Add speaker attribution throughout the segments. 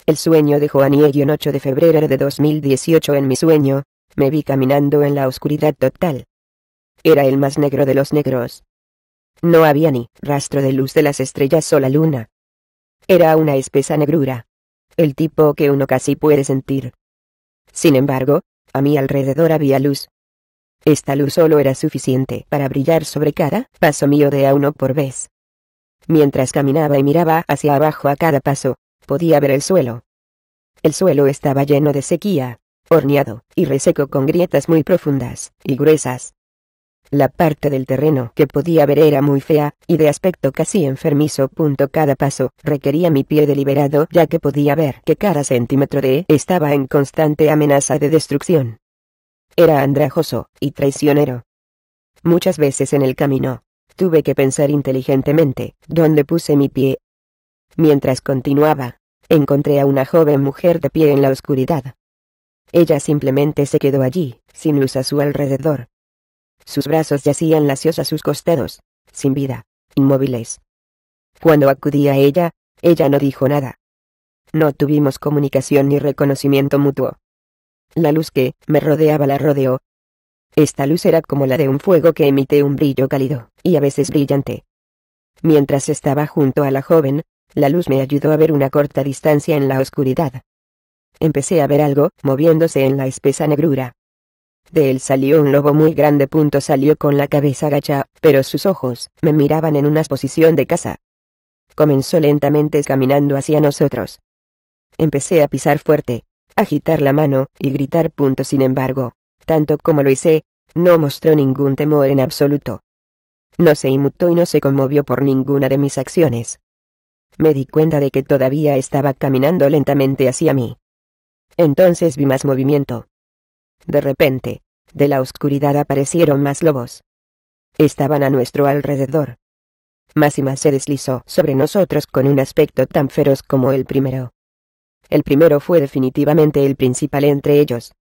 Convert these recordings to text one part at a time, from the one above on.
Speaker 1: El sueño de Juan 8 de febrero de 2018. En mi sueño, me vi caminando en la oscuridad total. Era el más negro de los negros. No había ni rastro de luz de las estrellas o la luna. Era una espesa negrura. El tipo que uno casi puede sentir. Sin embargo, a mi alrededor había luz. Esta luz solo era suficiente para brillar sobre cada paso mío de a uno por vez. Mientras caminaba y miraba hacia abajo a cada paso, podía ver el suelo. El suelo estaba lleno de sequía, horneado y reseco con grietas muy profundas y gruesas. La parte del terreno que podía ver era muy fea, y de aspecto casi enfermizo. Cada paso requería mi pie deliberado, ya que podía ver que cada centímetro de estaba en constante amenaza de destrucción. Era andrajoso y traicionero. Muchas veces en el camino, tuve que pensar inteligentemente dónde puse mi pie. Mientras continuaba, encontré a una joven mujer de pie en la oscuridad. Ella simplemente se quedó allí, sin luz a su alrededor. Sus brazos yacían lacios a sus costados, sin vida, inmóviles. Cuando acudí a ella, ella no dijo nada. No tuvimos comunicación ni reconocimiento mutuo. La luz que me rodeaba la rodeó. Esta luz era como la de un fuego que emite un brillo cálido, y a veces brillante. Mientras estaba junto a la joven, la luz me ayudó a ver una corta distancia en la oscuridad. Empecé a ver algo moviéndose en la espesa negrura. De él salió un lobo muy grande. Salió con la cabeza agacha, pero sus ojos me miraban en una posición de caza. Comenzó lentamente caminando hacia nosotros. Empecé a pisar fuerte, agitar la mano y gritar. Sin embargo, tanto como lo hice, no mostró ningún temor en absoluto. No se inmutó y no se conmovió por ninguna de mis acciones. Me di cuenta de que todavía estaba caminando lentamente hacia mí. Entonces vi más movimiento. De repente, de la oscuridad aparecieron más lobos. Estaban a nuestro alrededor. Más y más se deslizó sobre nosotros con un aspecto tan feroz como el primero. El primero fue definitivamente el principal entre ellos.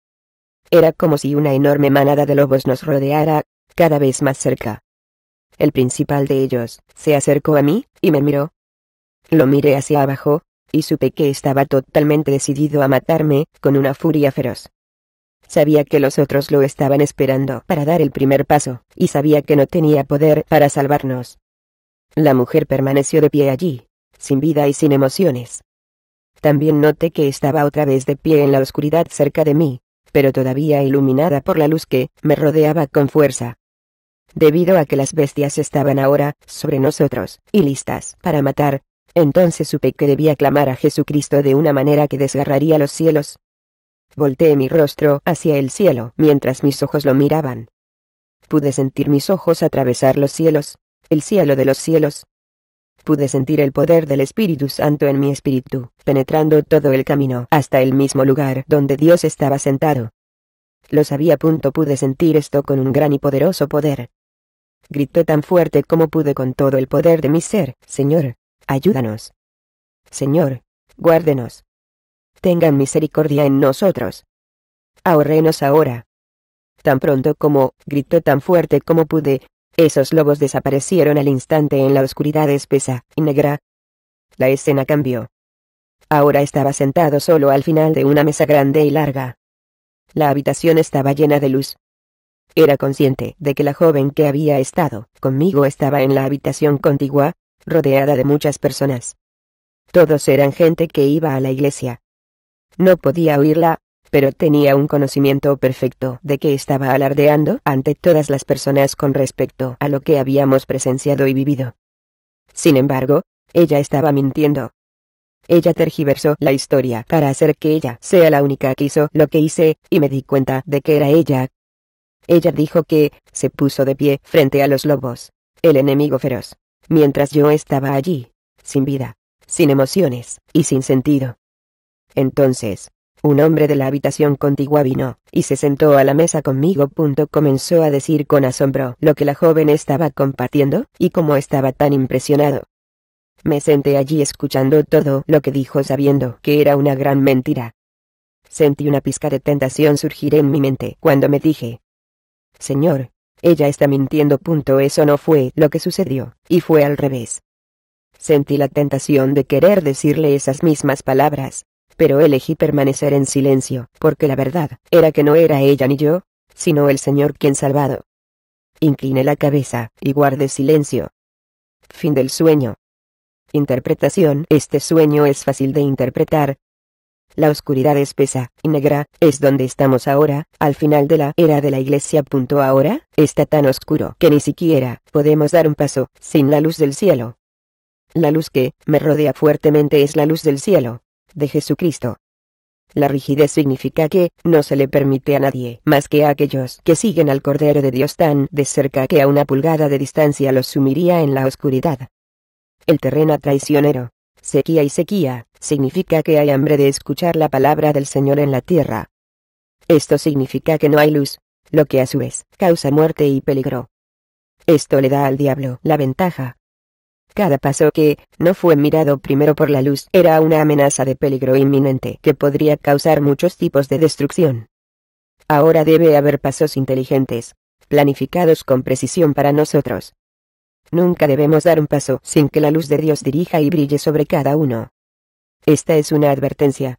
Speaker 1: Era como si una enorme manada de lobos nos rodeara, cada vez más cerca. El principal de ellos se acercó a mí y me miró. Lo miré hacia abajo, y supe que estaba totalmente decidido a matarme, con una furia feroz. Sabía que los otros lo estaban esperando para dar el primer paso, y sabía que no tenía poder para salvarnos. La mujer permaneció de pie allí, sin vida y sin emociones. También noté que estaba otra vez de pie en la oscuridad cerca de mí, pero todavía iluminada por la luz que me rodeaba con fuerza. Debido a que las bestias estaban ahora sobre nosotros, y listas para matar, entonces supe que debía clamar a Jesucristo de una manera que desgarraría los cielos. Volteé mi rostro hacia el cielo mientras mis ojos lo miraban. Pude sentir mis ojos atravesar los cielos, el cielo de los cielos. Pude sentir el poder del Espíritu Santo en mi espíritu, penetrando todo el camino hasta el mismo lugar donde Dios estaba sentado. Lo sabía. Pude sentir esto con un gran y poderoso poder. Grité tan fuerte como pude con todo el poder de mi ser: Señor, ayúdanos. Señor, guárdenos. Tengan misericordia en nosotros. Ahórrenos ahora. Tan pronto como grité tan fuerte como pude, esos lobos desaparecieron al instante en la oscuridad espesa y negra. La escena cambió. Ahora estaba sentado solo al final de una mesa grande y larga. La habitación estaba llena de luz. Era consciente de que la joven que había estado conmigo estaba en la habitación contigua, rodeada de muchas personas. Todos eran gente que iba a la iglesia. No podía oírla, pero tenía un conocimiento perfecto de que estaba alardeando ante todas las personas con respecto a lo que habíamos presenciado y vivido. Sin embargo, ella estaba mintiendo. Ella tergiversó la historia para hacer que ella sea la única que hizo lo que hice, y me di cuenta de que era ella. Ella dijo que se puso de pie frente a los lobos, el enemigo feroz, mientras yo estaba allí, sin vida, sin emociones y sin sentido. Entonces, un hombre de la habitación contigua vino y se sentó a la mesa conmigo. Comenzó a decir con asombro lo que la joven estaba compartiendo y cómo estaba tan impresionado. Me senté allí escuchando todo lo que dijo, sabiendo que era una gran mentira. Sentí una pizca de tentación surgir en mi mente cuando me dije: Señor, ella está mintiendo. Eso no fue lo que sucedió, y fue al revés. Sentí la tentación de querer decirle esas mismas palabras, pero elegí permanecer en silencio, porque la verdad era que no era ella ni yo, sino el Señor quien salvado. Incliné la cabeza y guardé silencio. Fin del sueño. Interpretación. Este sueño es fácil de interpretar. La oscuridad espesa y negra es donde estamos ahora, al final de la era de la Iglesia. Ahora está tan oscuro que ni siquiera podemos dar un paso sin la luz del cielo. La luz que me rodea fuertemente es la luz del cielo, de Jesucristo. La rigidez significa que no se le permite a nadie más que a aquellos que siguen al Cordero de Dios tan de cerca que a una pulgada de distancia los sumiría en la oscuridad. El terreno traicionero, sequía y sequía, significa que hay hambre de escuchar la palabra del Señor en la tierra. Esto significa que no hay luz, lo que a su vez causa muerte y peligro. Esto le da al diablo la ventaja. Cada paso que no fue mirado primero por la luz era una amenaza de peligro inminente que podría causar muchos tipos de destrucción. Ahora debe haber pasos inteligentes, planificados con precisión para nosotros. Nunca debemos dar un paso sin que la luz de Dios dirija y brille sobre cada uno. Esta es una advertencia.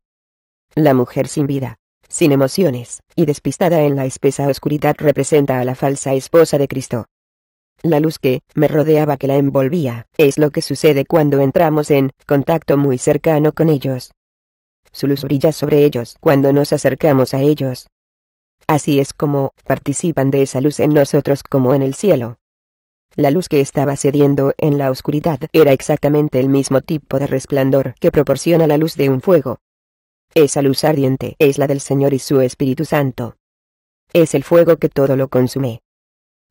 Speaker 1: La mujer sin vida, sin emociones, y despistada en la espesa oscuridad representa a la falsa esposa de Cristo. La luz que me rodeaba, que la envolvía, es lo que sucede cuando entramos en contacto muy cercano con ellos. Su luz brilla sobre ellos cuando nos acercamos a ellos. Así es como participan de esa luz en nosotros como en el cielo. La luz que estaba cediendo en la oscuridad era exactamente el mismo tipo de resplandor que proporciona la luz de un fuego. Esa luz ardiente es la del Señor y su Espíritu Santo. Es el fuego que todo lo consume.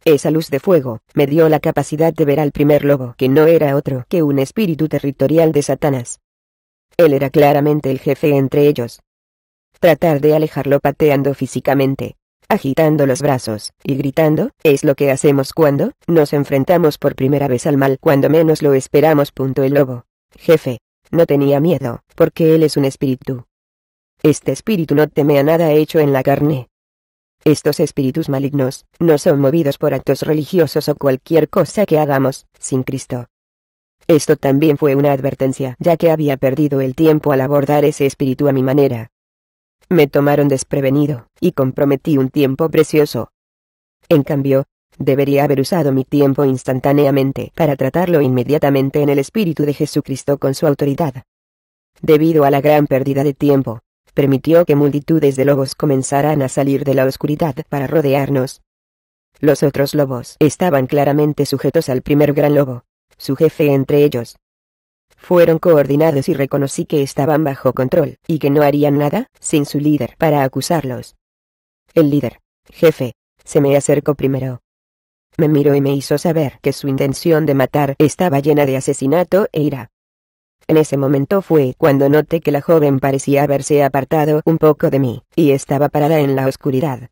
Speaker 1: Esa luz de fuego me dio la capacidad de ver al primer lobo, que no era otro que un espíritu territorial de Satanás. Él era claramente el jefe entre ellos. Tratar de alejarlo pateando físicamente, agitando los brazos y gritando, es lo que hacemos cuando nos enfrentamos por primera vez al mal cuando menos lo esperamos. El lobo, jefe, no tenía miedo, porque él es un espíritu. Este espíritu no teme a nada hecho en la carne. Estos espíritus malignos no son movidos por actos religiosos o cualquier cosa que hagamos sin Cristo. Esto también fue una advertencia, ya que había perdido el tiempo al abordar ese espíritu a mi manera. Me tomaron desprevenido, y comprometí un tiempo precioso. En cambio, debería haber usado mi tiempo instantáneamente para tratarlo inmediatamente en el Espíritu de Jesucristo con su autoridad. Debido a la gran pérdida de tiempo, permitió que multitudes de lobos comenzaran a salir de la oscuridad para rodearnos. Los otros lobos estaban claramente sujetos al primer gran lobo, su jefe entre ellos. Fueron coordinados y reconocí que estaban bajo control, y que no harían nada sin su líder para acusarlos. El líder, jefe, se me acercó primero. Me miró y me hizo saber que su intención de matar estaba llena de asesinato e ira. En ese momento fue cuando noté que la joven parecía haberse apartado un poco de mí, y estaba parada en la oscuridad.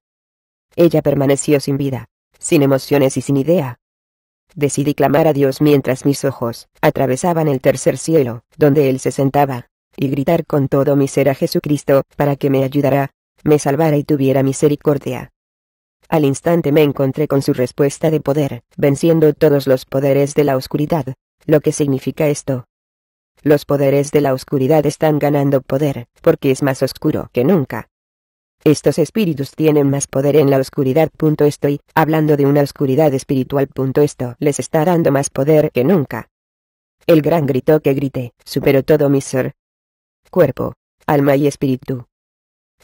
Speaker 1: Ella permaneció sin vida, sin emociones y sin idea. Decidí clamar a Dios mientras mis ojos atravesaban el tercer cielo, donde Él se sentaba, y gritar con todo mi ser a Jesucristo, para que me ayudara, me salvara y tuviera misericordia. Al instante me encontré con su respuesta de poder, venciendo todos los poderes de la oscuridad. ¿Lo que significa esto? Los poderes de la oscuridad están ganando poder, porque es más oscuro que nunca. Estos espíritus tienen más poder en la oscuridad. Estoy hablando de una oscuridad espiritual. Esto les está dando más poder que nunca. El gran grito que grité superó todo mi ser, cuerpo, alma y espíritu.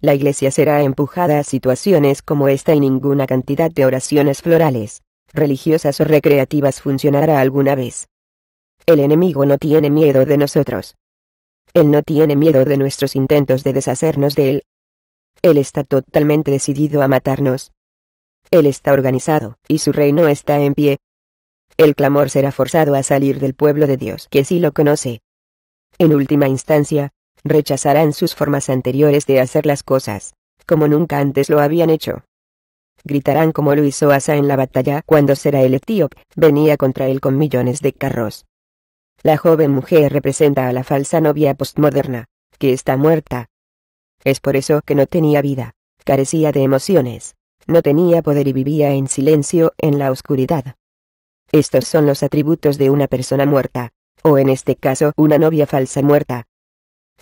Speaker 1: La iglesia será empujada a situaciones como esta y ninguna cantidad de oraciones florales, religiosas o recreativas funcionará alguna vez. El enemigo no tiene miedo de nosotros. Él no tiene miedo de nuestros intentos de deshacernos de él. Él está totalmente decidido a matarnos. Él está organizado, y su reino está en pie. El clamor será forzado a salir del pueblo de Dios que sí lo conoce. En última instancia, rechazarán sus formas anteriores de hacer las cosas, como nunca antes lo habían hecho. Gritarán como lo hizo Asa en la batalla cuando Sera el etíope venía contra él con millones de carros. La joven mujer representa a la falsa novia postmoderna, que está muerta. Es por eso que no tenía vida, carecía de emociones, no tenía poder y vivía en silencio en la oscuridad. Estos son los atributos de una persona muerta, o en este caso una novia falsa muerta.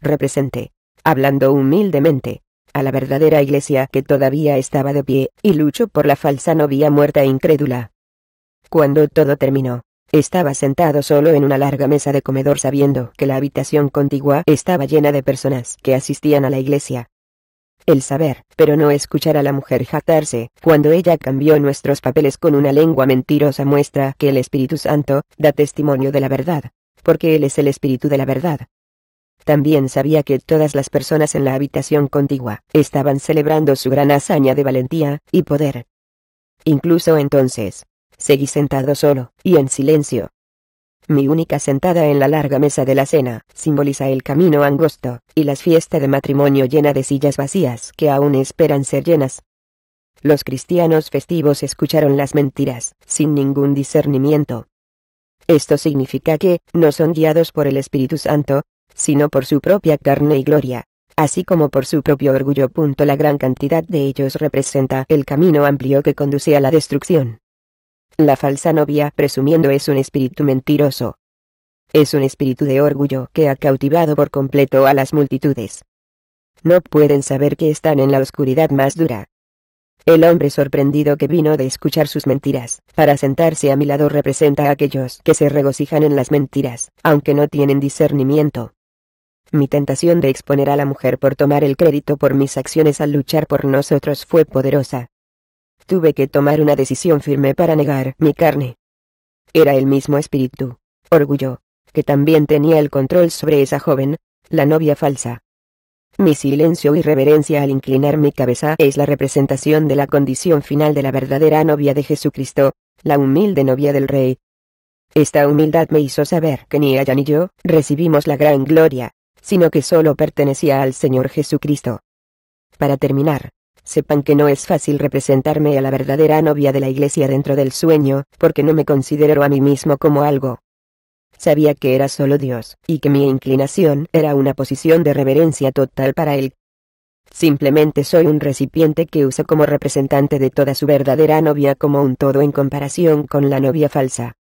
Speaker 1: Representé hablando humildemente, a la verdadera iglesia que todavía estaba de pie, y luchó por la falsa novia muerta e incrédula. Cuando todo terminó, estaba sentado solo en una larga mesa de comedor sabiendo que la habitación contigua estaba llena de personas que asistían a la iglesia. El saber, pero no escuchar a la mujer jactarse, cuando ella cambió nuestros papeles con una lengua mentirosa muestra que el Espíritu Santo da testimonio de la verdad, porque Él es el Espíritu de la verdad. También sabía que todas las personas en la habitación contigua estaban celebrando su gran hazaña de valentía y poder. Incluso entonces, seguí sentado solo, y en silencio. Mi única sentada en la larga mesa de la cena, simboliza el camino angosto, y la fiesta de matrimonio llena de sillas vacías que aún esperan ser llenas. Los cristianos festivos escucharon las mentiras, sin ningún discernimiento. Esto significa que, no son guiados por el Espíritu Santo, sino por su propia carne y gloria, así como por su propio orgullo. La gran cantidad de ellos representa el camino amplio que conduce a la destrucción. La falsa novia, presumiendo, es un espíritu mentiroso. Es un espíritu de orgullo que ha cautivado por completo a las multitudes. No pueden saber que están en la oscuridad más dura. El hombre sorprendido que vino de escuchar sus mentiras, para sentarse a mi lado, representa a aquellos que se regocijan en las mentiras, aunque no tienen discernimiento. Mi tentación de exponer a la mujer por tomar el crédito por mis acciones al luchar por nosotros fue poderosa. Tuve que tomar una decisión firme para negar mi carne. Era el mismo espíritu, orgullo, que también tenía el control sobre esa joven, la novia falsa. Mi silencio y reverencia al inclinar mi cabeza es la representación de la condición final de la verdadera novia de Jesucristo, la humilde novia del Rey. Esta humildad me hizo saber que ni ella ni yo recibimos la gran gloria, sino que solo pertenecía al Señor Jesucristo. Para terminar, sepan que no es fácil representarme a la verdadera novia de la iglesia dentro del sueño, porque no me considero a mí mismo como algo. Sabía que era solo Dios, y que mi inclinación era una posición de reverencia total para Él. Simplemente soy un recipiente que usa como representante de toda su verdadera novia como un todo en comparación con la novia falsa.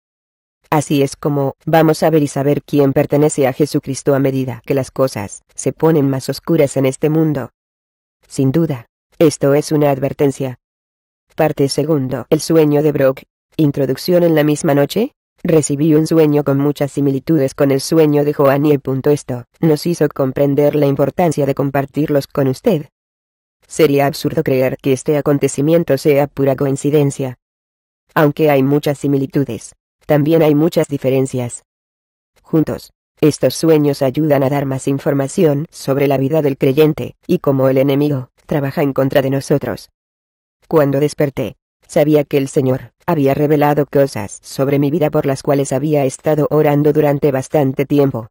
Speaker 1: Así es como vamos a ver y saber quién pertenece a Jesucristo a medida que las cosas se ponen más oscuras en este mundo. Sin duda, esto es una advertencia. Parte 2. El sueño de Brock. Introducción. En la misma noche, recibí un sueño con muchas similitudes con el sueño de Joan y esto nos hizo comprender la importancia de compartirlos con usted. Sería absurdo creer que este acontecimiento sea pura coincidencia. Aunque hay muchas similitudes, también hay muchas diferencias. Juntos, estos sueños ayudan a dar más información sobre la vida del creyente, y cómo el enemigo trabaja en contra de nosotros. Cuando desperté, sabía que el Señor había revelado cosas sobre mi vida por las cuales había estado orando durante bastante tiempo.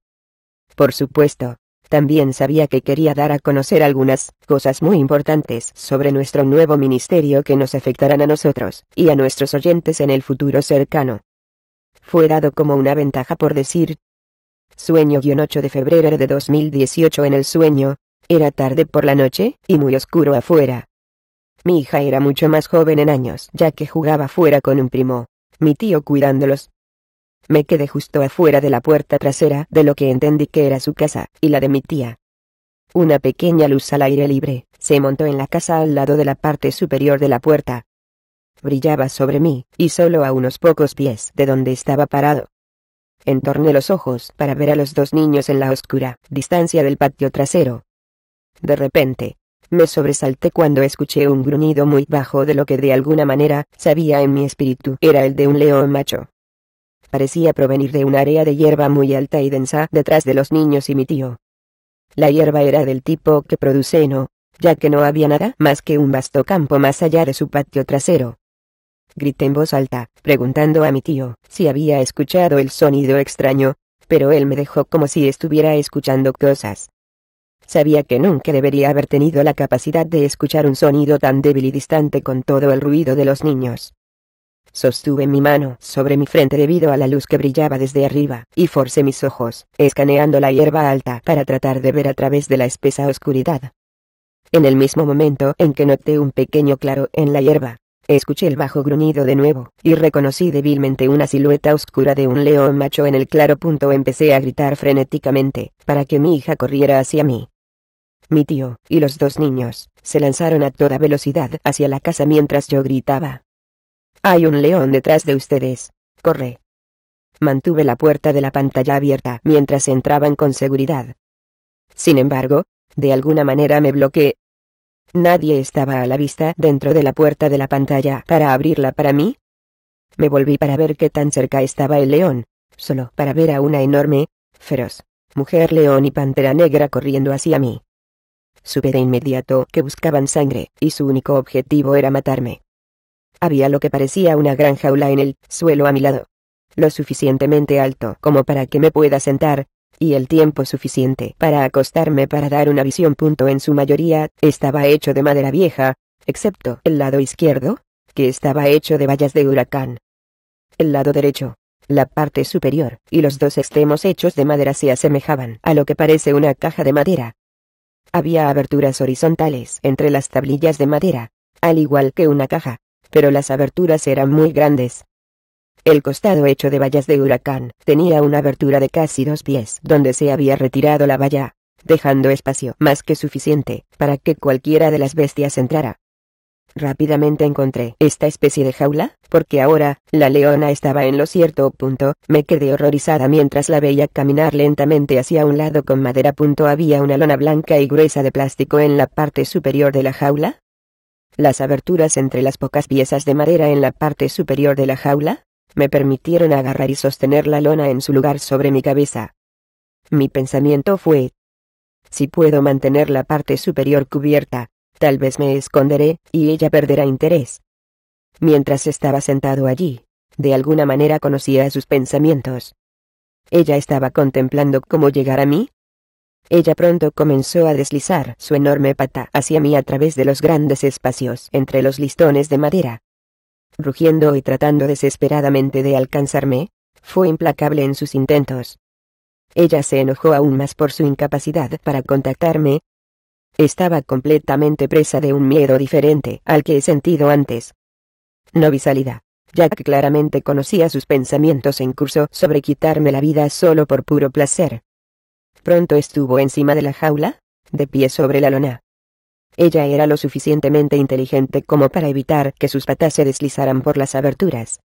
Speaker 1: Por supuesto, también sabía que quería dar a conocer algunas cosas muy importantes sobre nuestro nuevo ministerio que nos afectarán a nosotros y a nuestros oyentes en el futuro cercano. Fue dado como una ventaja por decir. Sueño-8 de febrero de 2018. En el sueño, era tarde por la noche y muy oscuro afuera. Mi hija era mucho más joven en años, ya que jugaba fuera con un primo, mi tío, cuidándolos. Me quedé justo afuera de la puerta trasera de lo que entendí que era su casa, y la de mi tía. Una pequeña luz al aire libre se montó en la casa al lado de la parte superior de la puerta. Brillaba sobre mí, y solo a unos pocos pies de donde estaba parado. Entorné los ojos para ver a los dos niños en la oscura distancia del patio trasero. De repente, me sobresalté cuando escuché un gruñido muy bajo de lo que de alguna manera sabía en mi espíritu era el de un león macho. Parecía provenir de un área de hierba muy alta y densa detrás de los niños y mi tío. La hierba era del tipo que produce heno, ya que no había nada más que un vasto campo más allá de su patio trasero. Grité en voz alta, preguntando a mi tío si había escuchado el sonido extraño, pero él me dejó como si estuviera escuchando cosas. Sabía que nunca debería haber tenido la capacidad de escuchar un sonido tan débil y distante con todo el ruido de los niños. Sostuve mi mano sobre mi frente debido a la luz que brillaba desde arriba, y forcé mis ojos, escaneando la hierba alta para tratar de ver a través de la espesa oscuridad. En el mismo momento en que noté un pequeño claro en la hierba, escuché el bajo gruñido de nuevo, y reconocí débilmente una silueta oscura de un león macho en el claro. Empecé a gritar frenéticamente, para que mi hija corriera hacia mí. Mi tío y los dos niños se lanzaron a toda velocidad hacia la casa mientras yo gritaba: «Hay un león detrás de ustedes, corre». Mantuve la puerta de la pantalla abierta mientras entraban con seguridad. Sin embargo, de alguna manera me bloqueé. Nadie estaba a la vista dentro de la puerta de la pantalla para abrirla para mí. Me volví para ver qué tan cerca estaba el león, solo para ver a una enorme, feroz mujer león y pantera negra corriendo hacia mí. Supe de inmediato que buscaban sangre, y su único objetivo era matarme. Había lo que parecía una gran jaula en el suelo a mi lado, lo suficientemente alto como para que me pueda sentar, y el tiempo suficiente para acostarme para dar una visión. En su mayoría, estaba hecho de madera vieja, excepto el lado izquierdo, que estaba hecho de vallas de huracán. El lado derecho, la parte superior, y los dos extremos hechos de madera se asemejaban a lo que parece una caja de madera. Había aberturas horizontales entre las tablillas de madera, al igual que una caja, pero las aberturas eran muy grandes. El costado hecho de vallas de huracán tenía una abertura de casi 2 pies donde se había retirado la valla, dejando espacio más que suficiente para que cualquiera de las bestias entrara. Rápidamente encontré esta especie de jaula, porque ahora la leona estaba en lo cierto. Me quedé horrorizada mientras la veía caminar lentamente hacia un lado con madera. Había una lona blanca y gruesa de plástico en la parte superior de la jaula. Las aberturas entre las pocas piezas de madera en la parte superior de la jaula me permitieron agarrar y sostener la lona en su lugar sobre mi cabeza. Mi pensamiento fue: si puedo mantener la parte superior cubierta, tal vez me esconderé, y ella perderá interés. Mientras estaba sentado allí, de alguna manera conocía sus pensamientos. Ella estaba contemplando cómo llegar a mí. Ella pronto comenzó a deslizar su enorme pata hacia mí a través de los grandes espacios entre los listones de madera. Rugiendo y tratando desesperadamente de alcanzarme, fue implacable en sus intentos. Ella se enojó aún más por su incapacidad para contactarme. Estaba completamente presa de un miedo diferente al que he sentido antes. No vi salida, ya que claramente conocía sus pensamientos en curso sobre quitarme la vida solo por puro placer. Pronto estuvo encima de la jaula, de pie sobre la lona. Ella era lo suficientemente inteligente como para evitar que sus patas se deslizaran por las aberturas.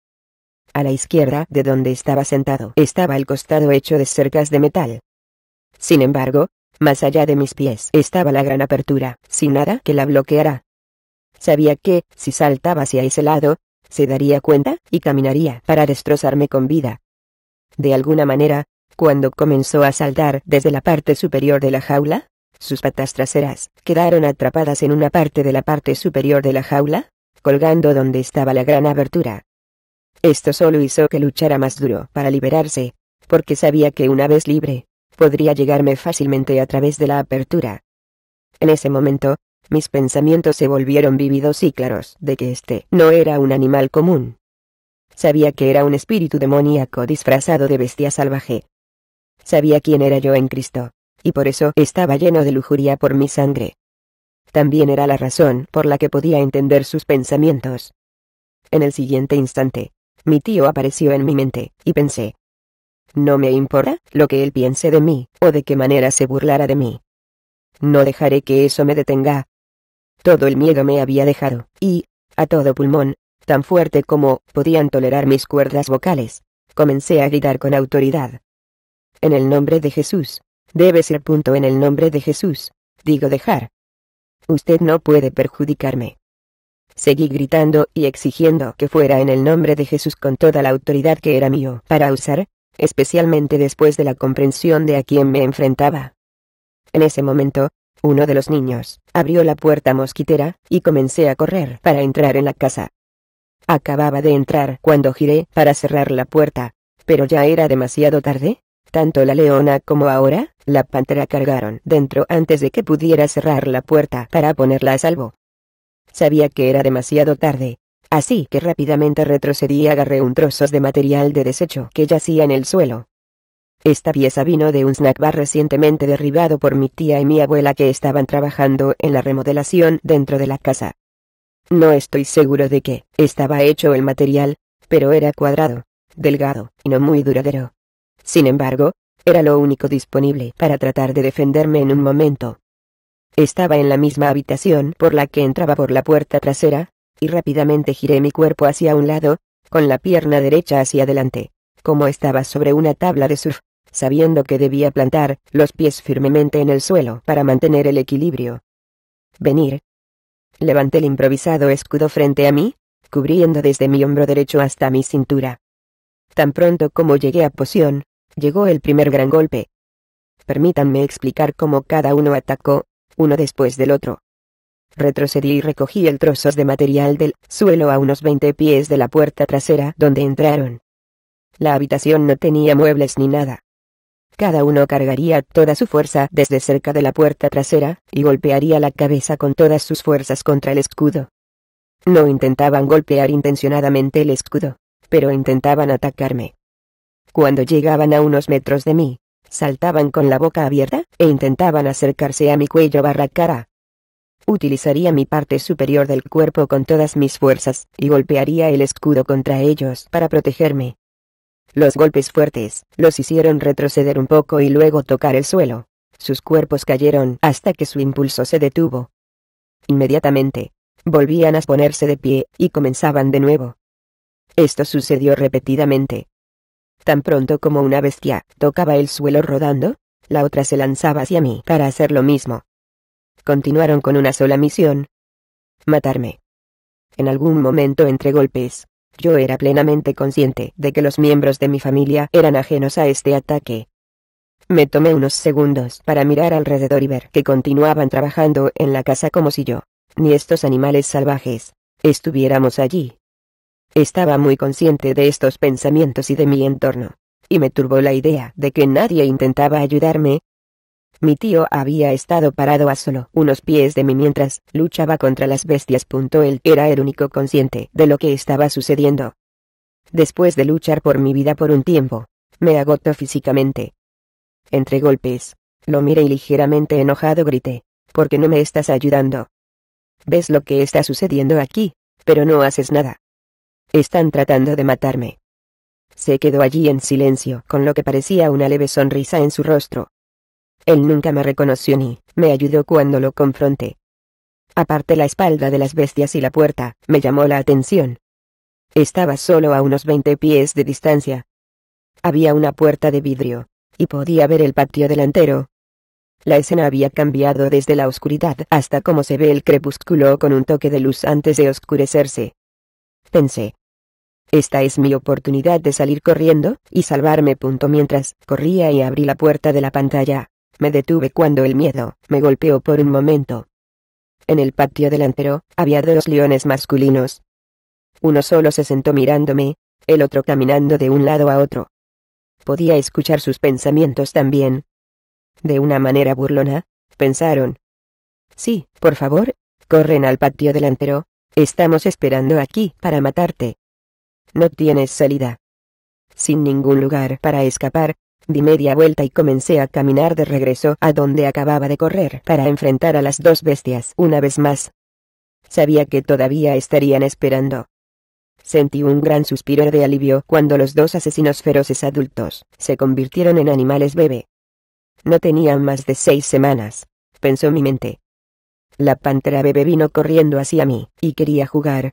Speaker 1: A la izquierda de donde estaba sentado estaba el costado hecho de cercas de metal. Sin embargo, más allá de mis pies estaba la gran apertura, sin nada que la bloqueara. Sabía que, si saltaba hacia ese lado, se daría cuenta y caminaría para destrozarme con vida. De alguna manera, cuando comenzó a saltar desde la parte superior de la jaula, sus patas traseras quedaron atrapadas en una parte de la parte superior de la jaula, colgando donde estaba la gran abertura. Esto solo hizo que luchara más duro para liberarse, porque sabía que una vez libre, podría llegarme fácilmente a través de la apertura. En ese momento, mis pensamientos se volvieron vívidos y claros de que este no era un animal común. Sabía que era un espíritu demoníaco disfrazado de bestia salvaje. Sabía quién era yo en Cristo, y por eso estaba lleno de lujuria por mi sangre. También era la razón por la que podía entender sus pensamientos. En el siguiente instante, mi tío apareció en mi mente, y pensé: no me importa lo que él piense de mí, o de qué manera se burlara de mí. No dejaré que eso me detenga. Todo el miedo me había dejado, y, a todo pulmón, tan fuerte como podían tolerar mis cuerdas vocales, comencé a gritar con autoridad: en el nombre de Jesús, debe ser. En el nombre de Jesús, digo dejar. Usted no puede perjudicarme. Seguí gritando y exigiendo que fuera en el nombre de Jesús con toda la autoridad que era mío para usar, especialmente después de la comprensión de a quién me enfrentaba. En ese momento, uno de los niños abrió la puerta mosquitera, y comencé a correr para entrar en la casa. Acababa de entrar cuando giré para cerrar la puerta, pero ya era demasiado tarde. Tanto la leona como ahora, la pantera cargaron dentro antes de que pudiera cerrar la puerta para ponerla a salvo. Sabía que era demasiado tarde, así que rápidamente retrocedí y agarré un trozo de material de desecho que yacía en el suelo. Esta pieza vino de un snack bar recientemente derribado por mi tía y mi abuela, que estaban trabajando en la remodelación dentro de la casa. No estoy seguro de qué estaba hecho el material, pero era cuadrado, delgado y no muy duradero. Sin embargo, era lo único disponible para tratar de defenderme en un momento. Estaba en la misma habitación por la que entraba por la puerta trasera, y rápidamente giré mi cuerpo hacia un lado, con la pierna derecha hacia adelante, como estaba sobre una tabla de surf, sabiendo que debía plantar los pies firmemente en el suelo para mantener el equilibrio. Venir. Levanté el improvisado escudo frente a mí, cubriendo desde mi hombro derecho hasta mi cintura. Tan pronto como llegué a posición, llegó el primer gran golpe. Permítanme explicar cómo cada uno atacó, uno después del otro. Retrocedí y recogí el trozos de material del suelo a unos 20 pies de la puerta trasera donde entraron. La habitación no tenía muebles ni nada. Cada uno cargaría toda su fuerza desde cerca de la puerta trasera, y golpearía la cabeza con todas sus fuerzas contra el escudo. No intentaban golpear intencionadamente el escudo, pero intentaban atacarme. Cuando llegaban a unos metros de mí, saltaban con la boca abierta, e intentaban acercarse a mi cuello barra cara. Utilizaría mi parte superior del cuerpo con todas mis fuerzas, y golpearía el escudo contra ellos para protegerme. Los golpes fuertes los hicieron retroceder un poco y luego tocar el suelo. Sus cuerpos cayeron hasta que su impulso se detuvo. Inmediatamente, volvían a ponerse de pie y comenzaban de nuevo. Esto sucedió repetidamente. Tan pronto como una bestia tocaba el suelo rodando, la otra se lanzaba hacia mí para hacer lo mismo. Continuaron con una sola misión: matarme. En algún momento entre golpes, yo era plenamente consciente de que los miembros de mi familia eran ajenos a este ataque. Me tomé unos segundos para mirar alrededor y ver que continuaban trabajando en la casa como si yo, ni estos animales salvajes, estuviéramos allí. Estaba muy consciente de estos pensamientos y de mi entorno, y me turbó la idea de que nadie intentaba ayudarme. Mi tío había estado parado a solo unos pies de mí mientras luchaba contra las bestias. Él era el único consciente de lo que estaba sucediendo. Después de luchar por mi vida por un tiempo, me agotó físicamente. Entre golpes, lo miré y ligeramente enojado grité: ¿por qué no me estás ayudando? Ves lo que está sucediendo aquí, pero no haces nada. Están tratando de matarme. Se quedó allí en silencio, con lo que parecía una leve sonrisa en su rostro. Él nunca me reconoció ni me ayudó cuando lo confronté. Aparte la espalda de las bestias y la puerta, me llamó la atención. Estaba solo a unos 20 pies de distancia. Había una puerta de vidrio, y podía ver el patio delantero. La escena había cambiado desde la oscuridad hasta cómo se ve el crepúsculo con un toque de luz antes de oscurecerse. Pensé: esta es mi oportunidad de salir corriendo y salvarme. Mientras corría y abrí la puerta de la pantalla, me detuve cuando el miedo me golpeó por un momento. En el patio delantero, había 2 leones masculinos. Uno solo se sentó mirándome, el otro caminando de un lado a otro. Podía escuchar sus pensamientos también. De una manera burlona, pensaron: sí, por favor, corren al patio delantero, estamos esperando aquí para matarte. No tienes salida. Sin ningún lugar para escapar, di media vuelta y comencé a caminar de regreso a donde acababa de correr para enfrentar a las 2 bestias una vez más. Sabía que todavía estarían esperando. Sentí un gran suspiro de alivio cuando los 2 asesinos feroces adultos se convirtieron en animales bebé. No tenían más de 6 semanas, pensó mi mente. La pantera bebé vino corriendo hacia mí y quería jugar.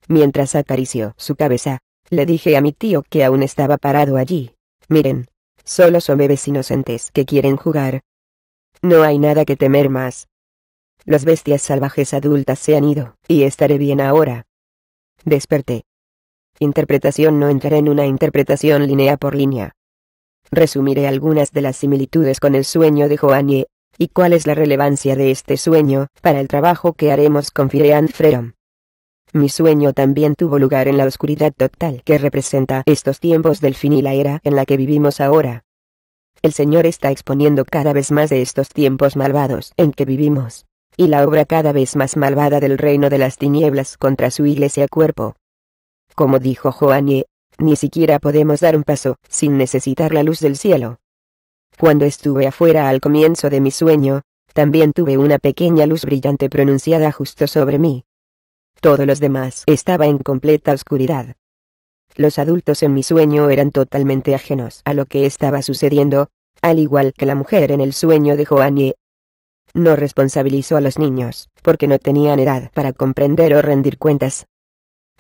Speaker 1: Mientras acarició su cabeza, le dije a mi tío que aún estaba parado allí: miren, solo son bebés inocentes que quieren jugar. No hay nada que temer más. Las bestias salvajes adultas se han ido, y estaré bien ahora. Desperté. Interpretación: no entraré en una interpretación línea por línea. Resumiré algunas de las similitudes con el sueño de Joanne, y cuál es la relevancia de este sueño para el trabajo que haremos con Fire and Freedom. Mi sueño también tuvo lugar en la oscuridad total que representa estos tiempos del fin y la era en la que vivimos ahora. El Señor está exponiendo cada vez más de estos tiempos malvados en que vivimos, y la obra cada vez más malvada del reino de las tinieblas contra su iglesia cuerpo. Como dijo Joanne, ni siquiera podemos dar un paso sin necesitar la luz del cielo. Cuando estuve afuera al comienzo de mi sueño, también tuve una pequeña luz brillante pronunciada justo sobre mí. Todo los demás estaba en completa oscuridad. Los adultos en mi sueño eran totalmente ajenos a lo que estaba sucediendo, al igual que la mujer en el sueño de Joanne. No responsabilizó a los niños, porque no tenían edad para comprender o rendir cuentas.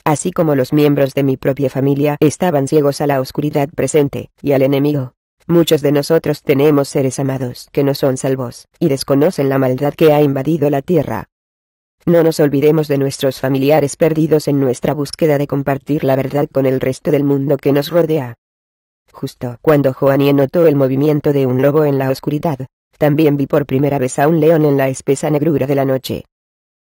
Speaker 1: Así como los miembros de mi propia familia estaban ciegos a la oscuridad presente y al enemigo, muchos de nosotros tenemos seres amados que no son salvos y desconocen la maldad que ha invadido la tierra. No nos olvidemos de nuestros familiares perdidos en nuestra búsqueda de compartir la verdad con el resto del mundo que nos rodea. Justo cuando Joanie notó el movimiento de un lobo en la oscuridad, también vi por primera vez a un león en la espesa negrura de la noche.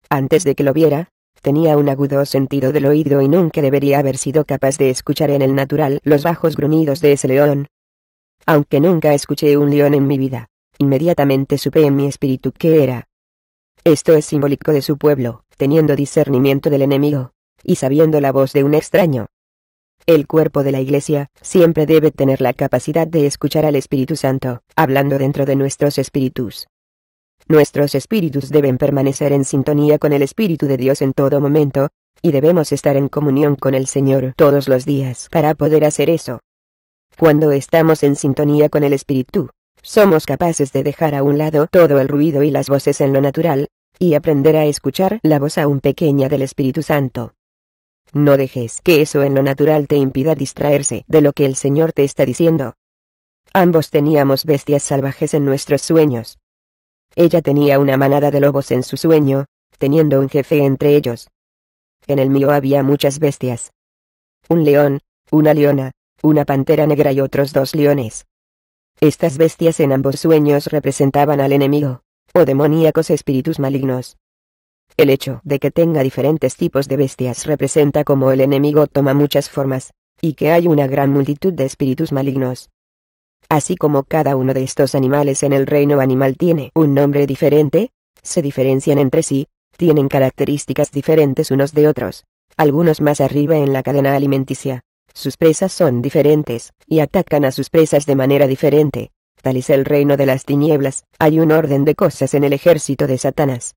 Speaker 1: Antes de que lo viera, tenía un agudo sentido del oído y nunca debería haber sido capaz de escuchar en el natural los bajos gruñidos de ese león. Aunque nunca escuché un león en mi vida, inmediatamente supe en mi espíritu qué era. Esto es simbólico de su pueblo, teniendo discernimiento del enemigo, y sabiendo la voz de un extraño. El cuerpo de la Iglesia siempre debe tener la capacidad de escuchar al Espíritu Santo, hablando dentro de nuestros espíritus. Nuestros espíritus deben permanecer en sintonía con el Espíritu de Dios en todo momento, y debemos estar en comunión con el Señor todos los días para poder hacer eso. Cuando estamos en sintonía con el Espíritu, somos capaces de dejar a un lado todo el ruido y las voces en lo natural, y aprender a escuchar la voz aún pequeña del Espíritu Santo. No dejes que eso en lo natural te impida distraerse de lo que el Señor te está diciendo. Ambos teníamos bestias salvajes en nuestros sueños. Ella tenía una manada de lobos en su sueño, teniendo un jefe entre ellos. En el mío había muchas bestias. Un león, una leona, una pantera negra y otros 2 leones. Estas bestias en ambos sueños representaban al enemigo, o demoníacos espíritus malignos. El hecho de que tenga diferentes tipos de bestias representa cómo el enemigo toma muchas formas, y que hay una gran multitud de espíritus malignos. Así como cada uno de estos animales en el reino animal tiene un nombre diferente, se diferencian entre sí, tienen características diferentes unos de otros, algunos más arriba en la cadena alimenticia. Sus presas son diferentes, y atacan a sus presas de manera diferente. Tal es el reino de las tinieblas, hay un orden de cosas en el ejército de Satanás.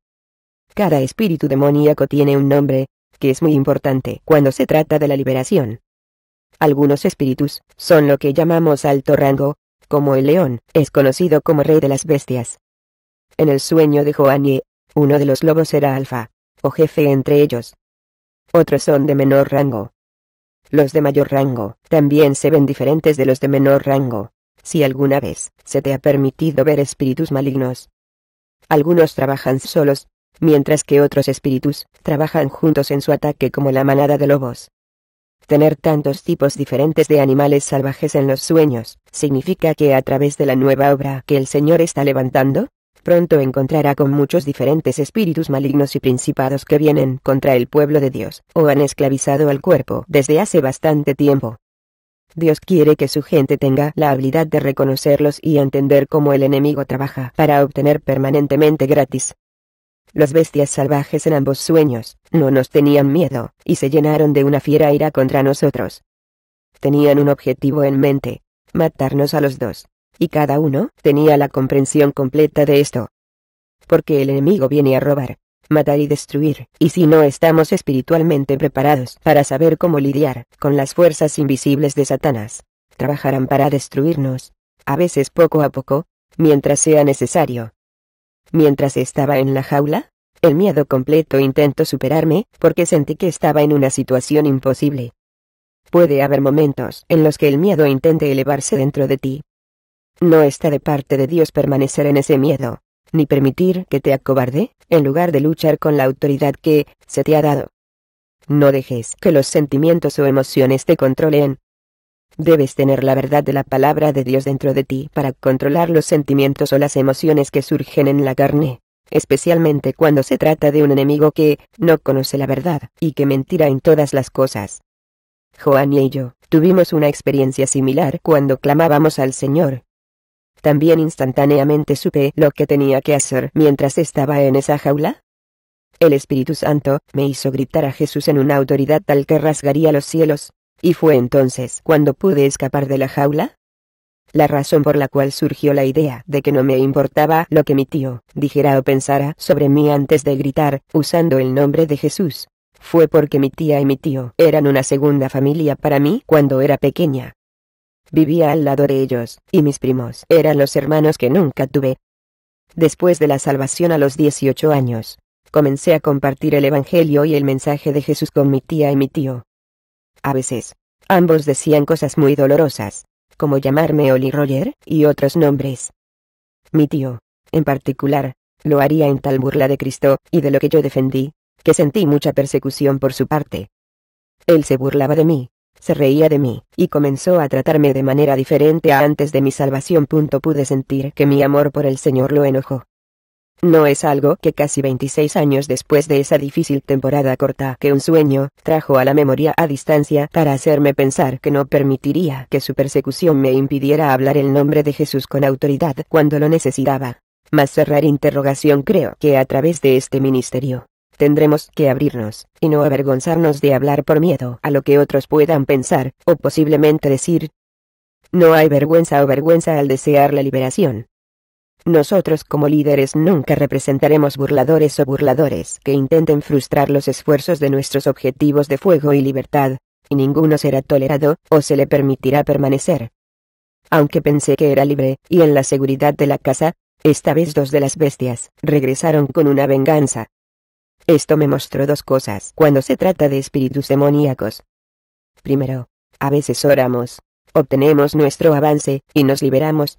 Speaker 1: Cada espíritu demoníaco tiene un nombre, que es muy importante cuando se trata de la liberación. Algunos espíritus son lo que llamamos alto rango, como el león, es conocido como rey de las bestias. En el sueño de Joanie, uno de los lobos era alfa, o jefe entre ellos. Otros son de menor rango. Los de mayor rango también se ven diferentes de los de menor rango, si alguna vez se te ha permitido ver espíritus malignos. Algunos trabajan solos, mientras que otros espíritus trabajan juntos en su ataque como la manada de lobos. Tener tantos tipos diferentes de animales salvajes en los sueños, significa que a través de la nueva obra que el Señor está levantando, pronto encontrará con muchos diferentes espíritus malignos y principados que vienen contra el pueblo de Dios, o han esclavizado al cuerpo desde hace bastante tiempo. Dios quiere que su gente tenga la habilidad de reconocerlos y entender cómo el enemigo trabaja para obtener permanentemente gratis. Los bestias salvajes en ambos sueños no nos tenían miedo, y se llenaron de una fiera ira contra nosotros. Tenían un objetivo en mente, matarnos a los dos, y cada uno tenía la comprensión completa de esto. Porque el enemigo viene a robar, matar y destruir, y si no estamos espiritualmente preparados para saber cómo lidiar con las fuerzas invisibles de Satanás, trabajarán para destruirnos, a veces poco a poco, mientras sea necesario. Mientras estaba en la jaula, el miedo completo intentó superarme, porque sentí que estaba en una situación imposible. Puede haber momentos en los que el miedo intente elevarse dentro de ti. No está de parte de Dios permanecer en ese miedo, ni permitir que te acobarde, en lugar de luchar con la autoridad que se te ha dado. No dejes que los sentimientos o emociones te controlen. Debes tener la verdad de la palabra de Dios dentro de ti para controlar los sentimientos o las emociones que surgen en la carne, especialmente cuando se trata de un enemigo que no conoce la verdad y que mentirá en todas las cosas. Joanie y yo tuvimos una experiencia similar cuando clamábamos al Señor. También instantáneamente supe lo que tenía que hacer mientras estaba en esa jaula. El Espíritu Santo me hizo gritar a Jesús en una autoridad tal que rasgaría los cielos. ¿Y fue entonces cuando pude escapar de la jaula? La razón por la cual surgió la idea de que no me importaba lo que mi tío dijera o pensara sobre mí antes de gritar, usando el nombre de Jesús, fue porque mi tía y mi tío eran una segunda familia para mí cuando era pequeña. Vivía al lado de ellos, y mis primos eran los hermanos que nunca tuve. Después de la salvación a los 18 años, comencé a compartir el Evangelio y el mensaje de Jesús con mi tía y mi tío. A veces, ambos decían cosas muy dolorosas, como llamarme Oli Roger y otros nombres. Mi tío, en particular, lo haría en tal burla de Cristo y de lo que yo defendí, que sentí mucha persecución por su parte. Él se burlaba de mí, se reía de mí, y comenzó a tratarme de manera diferente a antes de mi salvación. Pude sentir que mi amor por el Señor lo enojó. No es algo que casi 26 años después de esa difícil temporada corta que un sueño trajo a la memoria a distancia para hacerme pensar que no permitiría que su persecución me impidiera hablar el nombre de Jesús con autoridad cuando lo necesitaba. Mas cerrar interrogación. Creo que a través de este ministerio tendremos que abrirnos y no avergonzarnos de hablar por miedo a lo que otros puedan pensar o posiblemente decir. No hay vergüenza o vergüenza al desear la liberación. Nosotros como líderes nunca representaremos burladores o burladores que intenten frustrar los esfuerzos de nuestros objetivos de fuego y libertad, y ninguno será tolerado o se le permitirá permanecer. Aunque pensé que era libre y en la seguridad de la casa, esta vez dos de las bestias regresaron con una venganza. Esto me mostró dos cosas cuando se trata de espíritus demoníacos. Primero, a veces oramos, obtenemos nuestro avance y nos liberamos.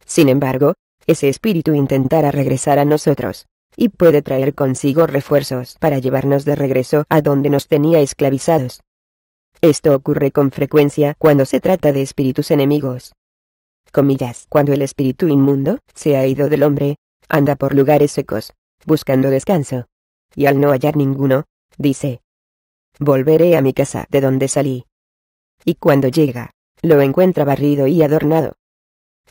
Speaker 1: Sin embargo, ese espíritu intentará regresar a nosotros, y puede traer consigo refuerzos para llevarnos de regreso a donde nos tenía esclavizados. Esto ocurre con frecuencia cuando se trata de espíritus enemigos. Comillas, cuando el espíritu inmundo se ha ido del hombre, anda por lugares secos, buscando descanso. Y al no hallar ninguno, dice: volveré a mi casa de donde salí. Y cuando llega, lo encuentra barrido y adornado.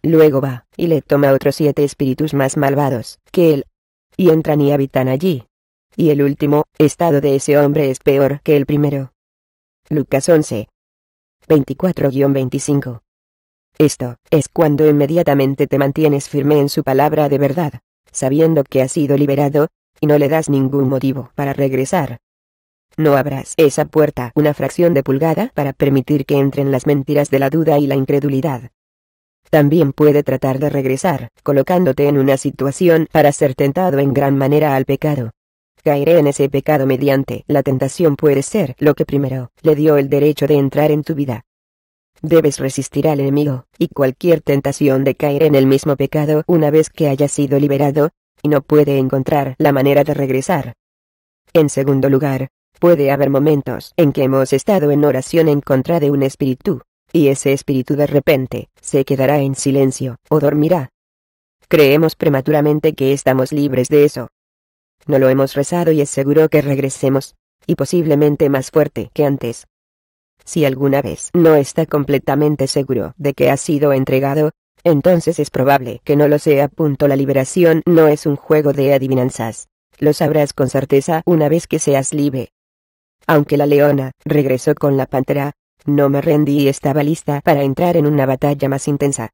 Speaker 1: Luego va, y le toma otros 7 espíritus más malvados que él, y entran y habitan allí. Y el último estado de ese hombre es peor que el primero. Lucas 11. 24-25. Esto es cuando inmediatamente te mantienes firme en su palabra de verdad, sabiendo que has sido liberado, y no le das ningún motivo para regresar. No abras esa puerta una fracción de pulgada para permitir que entren las mentiras de la duda y la incredulidad. También puede tratar de regresar, colocándote en una situación para ser tentado en gran manera al pecado. Caeré en ese pecado mediante la tentación puede ser lo que primero le dio el derecho de entrar en tu vida. Debes resistir al enemigo, y cualquier tentación de caer en el mismo pecado una vez que hayas sido liberado, y no puede encontrar la manera de regresar. En segundo lugar, puede haber momentos en que hemos estado en oración en contra de un espíritu, y ese espíritu de repente se quedará en silencio o dormirá. Creemos prematuramente que estamos libres de eso. No lo hemos rezado y es seguro que regresemos, y posiblemente más fuerte que antes. Si alguna vez no está completamente seguro de que ha sido entregado, entonces es probable que no lo sea. La liberación no es un juego de adivinanzas. Lo sabrás con certeza una vez que seas libre. Aunque la leona regresó con la pantera, no me rendí y estaba lista para entrar en una batalla más intensa.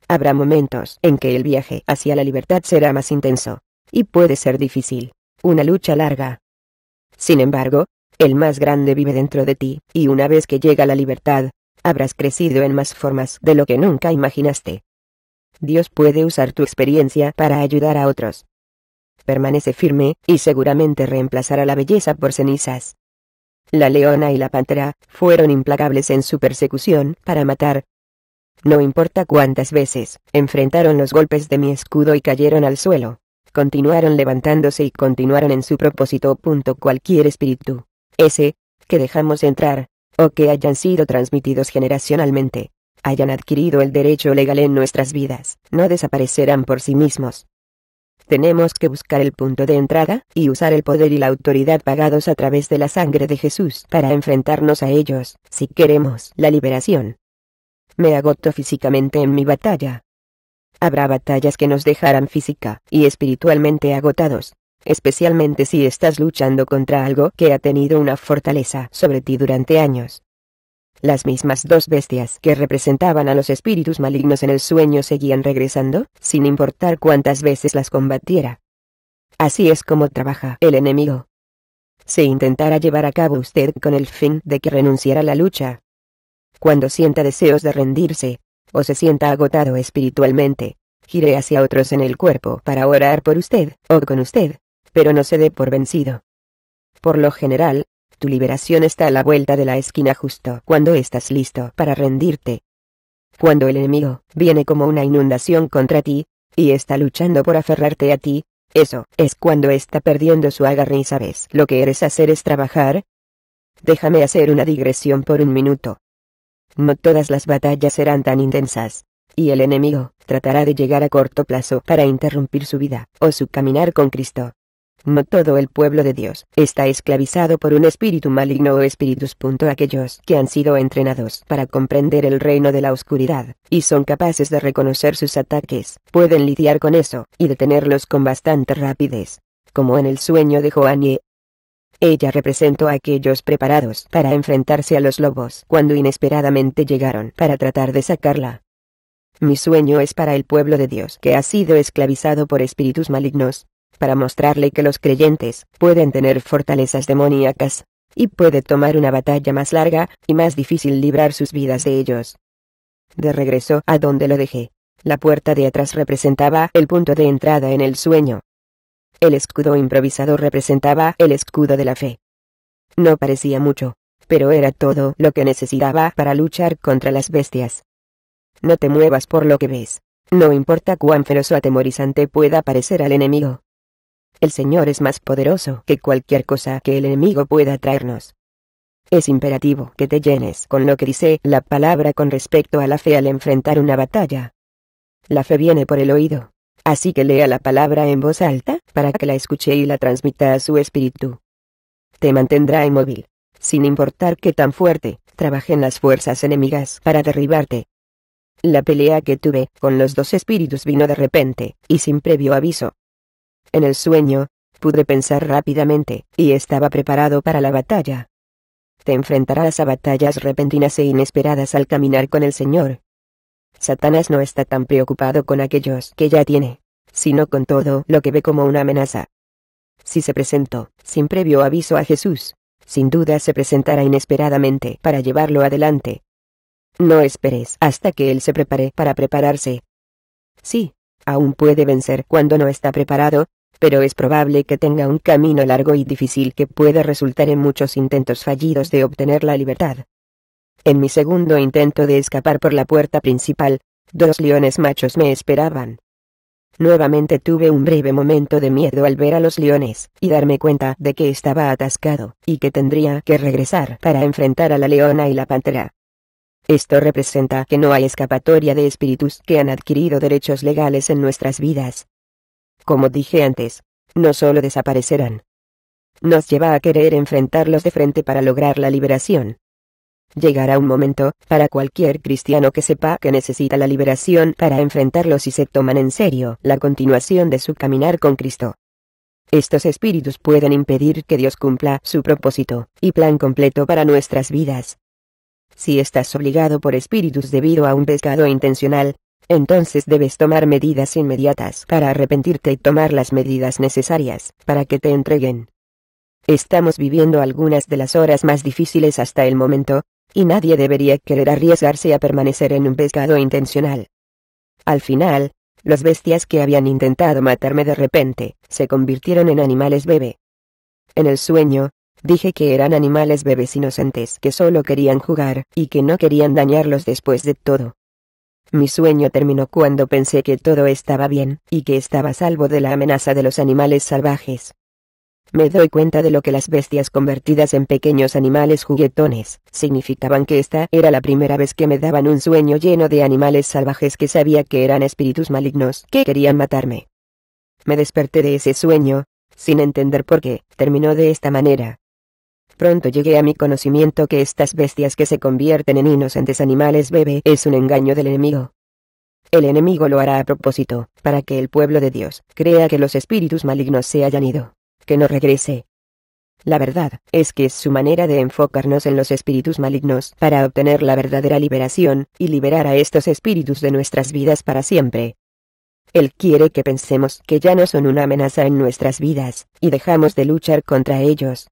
Speaker 1: Habrá momentos en que el viaje hacia la libertad será más intenso, y puede ser difícil, una lucha larga. Sin embargo, el más grande vive dentro de ti, y una vez que llega la libertad, habrás crecido en más formas de lo que nunca imaginaste. Dios puede usar tu experiencia para ayudar a otros. Permanece firme, y seguramente reemplazará la belleza por cenizas. La leona y la pantera fueron implacables en su persecución para matar. No importa cuántas veces enfrentaron los golpes de mi escudo y cayeron al suelo, continuaron levantándose y continuaron en su propósito. Cualquier espíritu, ese, que dejamos entrar, o que hayan sido transmitidos generacionalmente, hayan adquirido el derecho legal en nuestras vidas, no desaparecerán por sí mismos. Tenemos que buscar el punto de entrada, y usar el poder y la autoridad pagados a través de la sangre de Jesús para enfrentarnos a ellos, si queremos la liberación. Me agoto físicamente en mi batalla. Habrá batallas que nos dejarán física y espiritualmente agotados, especialmente si estás luchando contra algo que ha tenido una fortaleza sobre ti durante años. Las mismas dos bestias que representaban a los espíritus malignos en el sueño seguían regresando, sin importar cuántas veces las combatiera. Así es como trabaja el enemigo. Se intentará llevar a cabo usted con el fin de que renunciara a la lucha. Cuando sienta deseos de rendirse, o se sienta agotado espiritualmente, Giré hacia otros en el cuerpo para orar por usted, o con usted, pero no se dé por vencido. Por lo general, tu liberación está a la vuelta de la esquina justo cuando estás listo para rendirte. Cuando el enemigo viene como una inundación contra ti, y está luchando por aferrarte a ti, eso es cuando está perdiendo su agarre y sabes lo que eres hacer es trabajar. Déjame hacer una digresión por un minuto. No todas las batallas serán tan intensas, y el enemigo tratará de llegar a corto plazo para interrumpir su vida o su caminar con Cristo. No todo el pueblo de Dios está esclavizado por un espíritu maligno o espíritus. Aquellos que han sido entrenados para comprender el reino de la oscuridad, y son capaces de reconocer sus ataques, pueden lidiar con eso, y detenerlos con bastante rapidez, como en el sueño de Joannie. Ella representó a aquellos preparados para enfrentarse a los lobos cuando inesperadamente llegaron para tratar de sacarla. Mi sueño es para el pueblo de Dios que ha sido esclavizado por espíritus malignos, para mostrarle que los creyentes pueden tener fortalezas demoníacas, y puede tomar una batalla más larga y más difícil librar sus vidas de ellos. De regreso a donde lo dejé, la puerta de atrás representaba el punto de entrada en el sueño. El escudo improvisado representaba el escudo de la fe. No parecía mucho, pero era todo lo que necesitaba para luchar contra las bestias. No te muevas por lo que ves, no importa cuán feroz o atemorizante pueda parecer al enemigo. El Señor es más poderoso que cualquier cosa que el enemigo pueda traernos. Es imperativo que te llenes con lo que dice la palabra con respecto a la fe al enfrentar una batalla. La fe viene por el oído, así que lea la palabra en voz alta para que la escuche y la transmita a su espíritu. Te mantendrá inmóvil, sin importar qué tan fuerte trabajen las fuerzas enemigas para derribarte. La pelea que tuve con los dos espíritus vino de repente, y sin previo aviso. En el sueño, pude pensar rápidamente, y estaba preparado para la batalla. Te enfrentarás a batallas repentinas e inesperadas al caminar con el Señor. Satanás no está tan preocupado con aquellos que ya tiene, sino con todo lo que ve como una amenaza. Si se presentó, sin previo aviso a Jesús, sin duda se presentará inesperadamente para llevarlo adelante. No esperes hasta que él se prepare para prepararse. Sí, aún puede vencer cuando no está preparado, pero es probable que tenga un camino largo y difícil que puede resultar en muchos intentos fallidos de obtener la libertad. En mi segundo intento de escapar por la puerta principal, 2 leones machos me esperaban. Nuevamente tuve un breve momento de miedo al ver a los leones, y darme cuenta de que estaba atascado, y que tendría que regresar para enfrentar a la leona y la pantera. Esto representa que no hay escapatoria de espíritus que han adquirido derechos legales en nuestras vidas. Como dije antes, no solo desaparecerán. Nos lleva a querer enfrentarlos de frente para lograr la liberación. Llegará un momento, para cualquier cristiano que sepa que necesita la liberación para enfrentarlos y se toman en serio la continuación de su caminar con Cristo. Estos espíritus pueden impedir que Dios cumpla su propósito y plan completo para nuestras vidas. Si estás obligado por espíritus debido a un pecado intencional, entonces debes tomar medidas inmediatas para arrepentirte y tomar las medidas necesarias para que te entreguen. Estamos viviendo algunas de las horas más difíciles hasta el momento, y nadie debería querer arriesgarse a permanecer en un pecado intencional. Al final, las bestias que habían intentado matarme de repente, se convirtieron en animales bebé. En el sueño, dije que eran animales bebés inocentes que solo querían jugar y que no querían dañarlos después de todo. Mi sueño terminó cuando pensé que todo estaba bien, y que estaba a salvo de la amenaza de los animales salvajes. Me doy cuenta de lo que las bestias convertidas en pequeños animales juguetones significaban, que esta era la primera vez que me daban un sueño lleno de animales salvajes que sabía que eran espíritus malignos que querían matarme. Me desperté de ese sueño, sin entender por qué terminó de esta manera. Pronto llegué a mi conocimiento que estas bestias que se convierten en inocentes animales bebé es un engaño del enemigo. El enemigo lo hará a propósito, para que el pueblo de Dios crea que los espíritus malignos se hayan ido, que no regrese. La verdad es que es su manera de enfocarnos en los espíritus malignos para obtener la verdadera liberación y liberar a estos espíritus de nuestras vidas para siempre. Él quiere que pensemos que ya no son una amenaza en nuestras vidas, y dejamos de luchar contra ellos.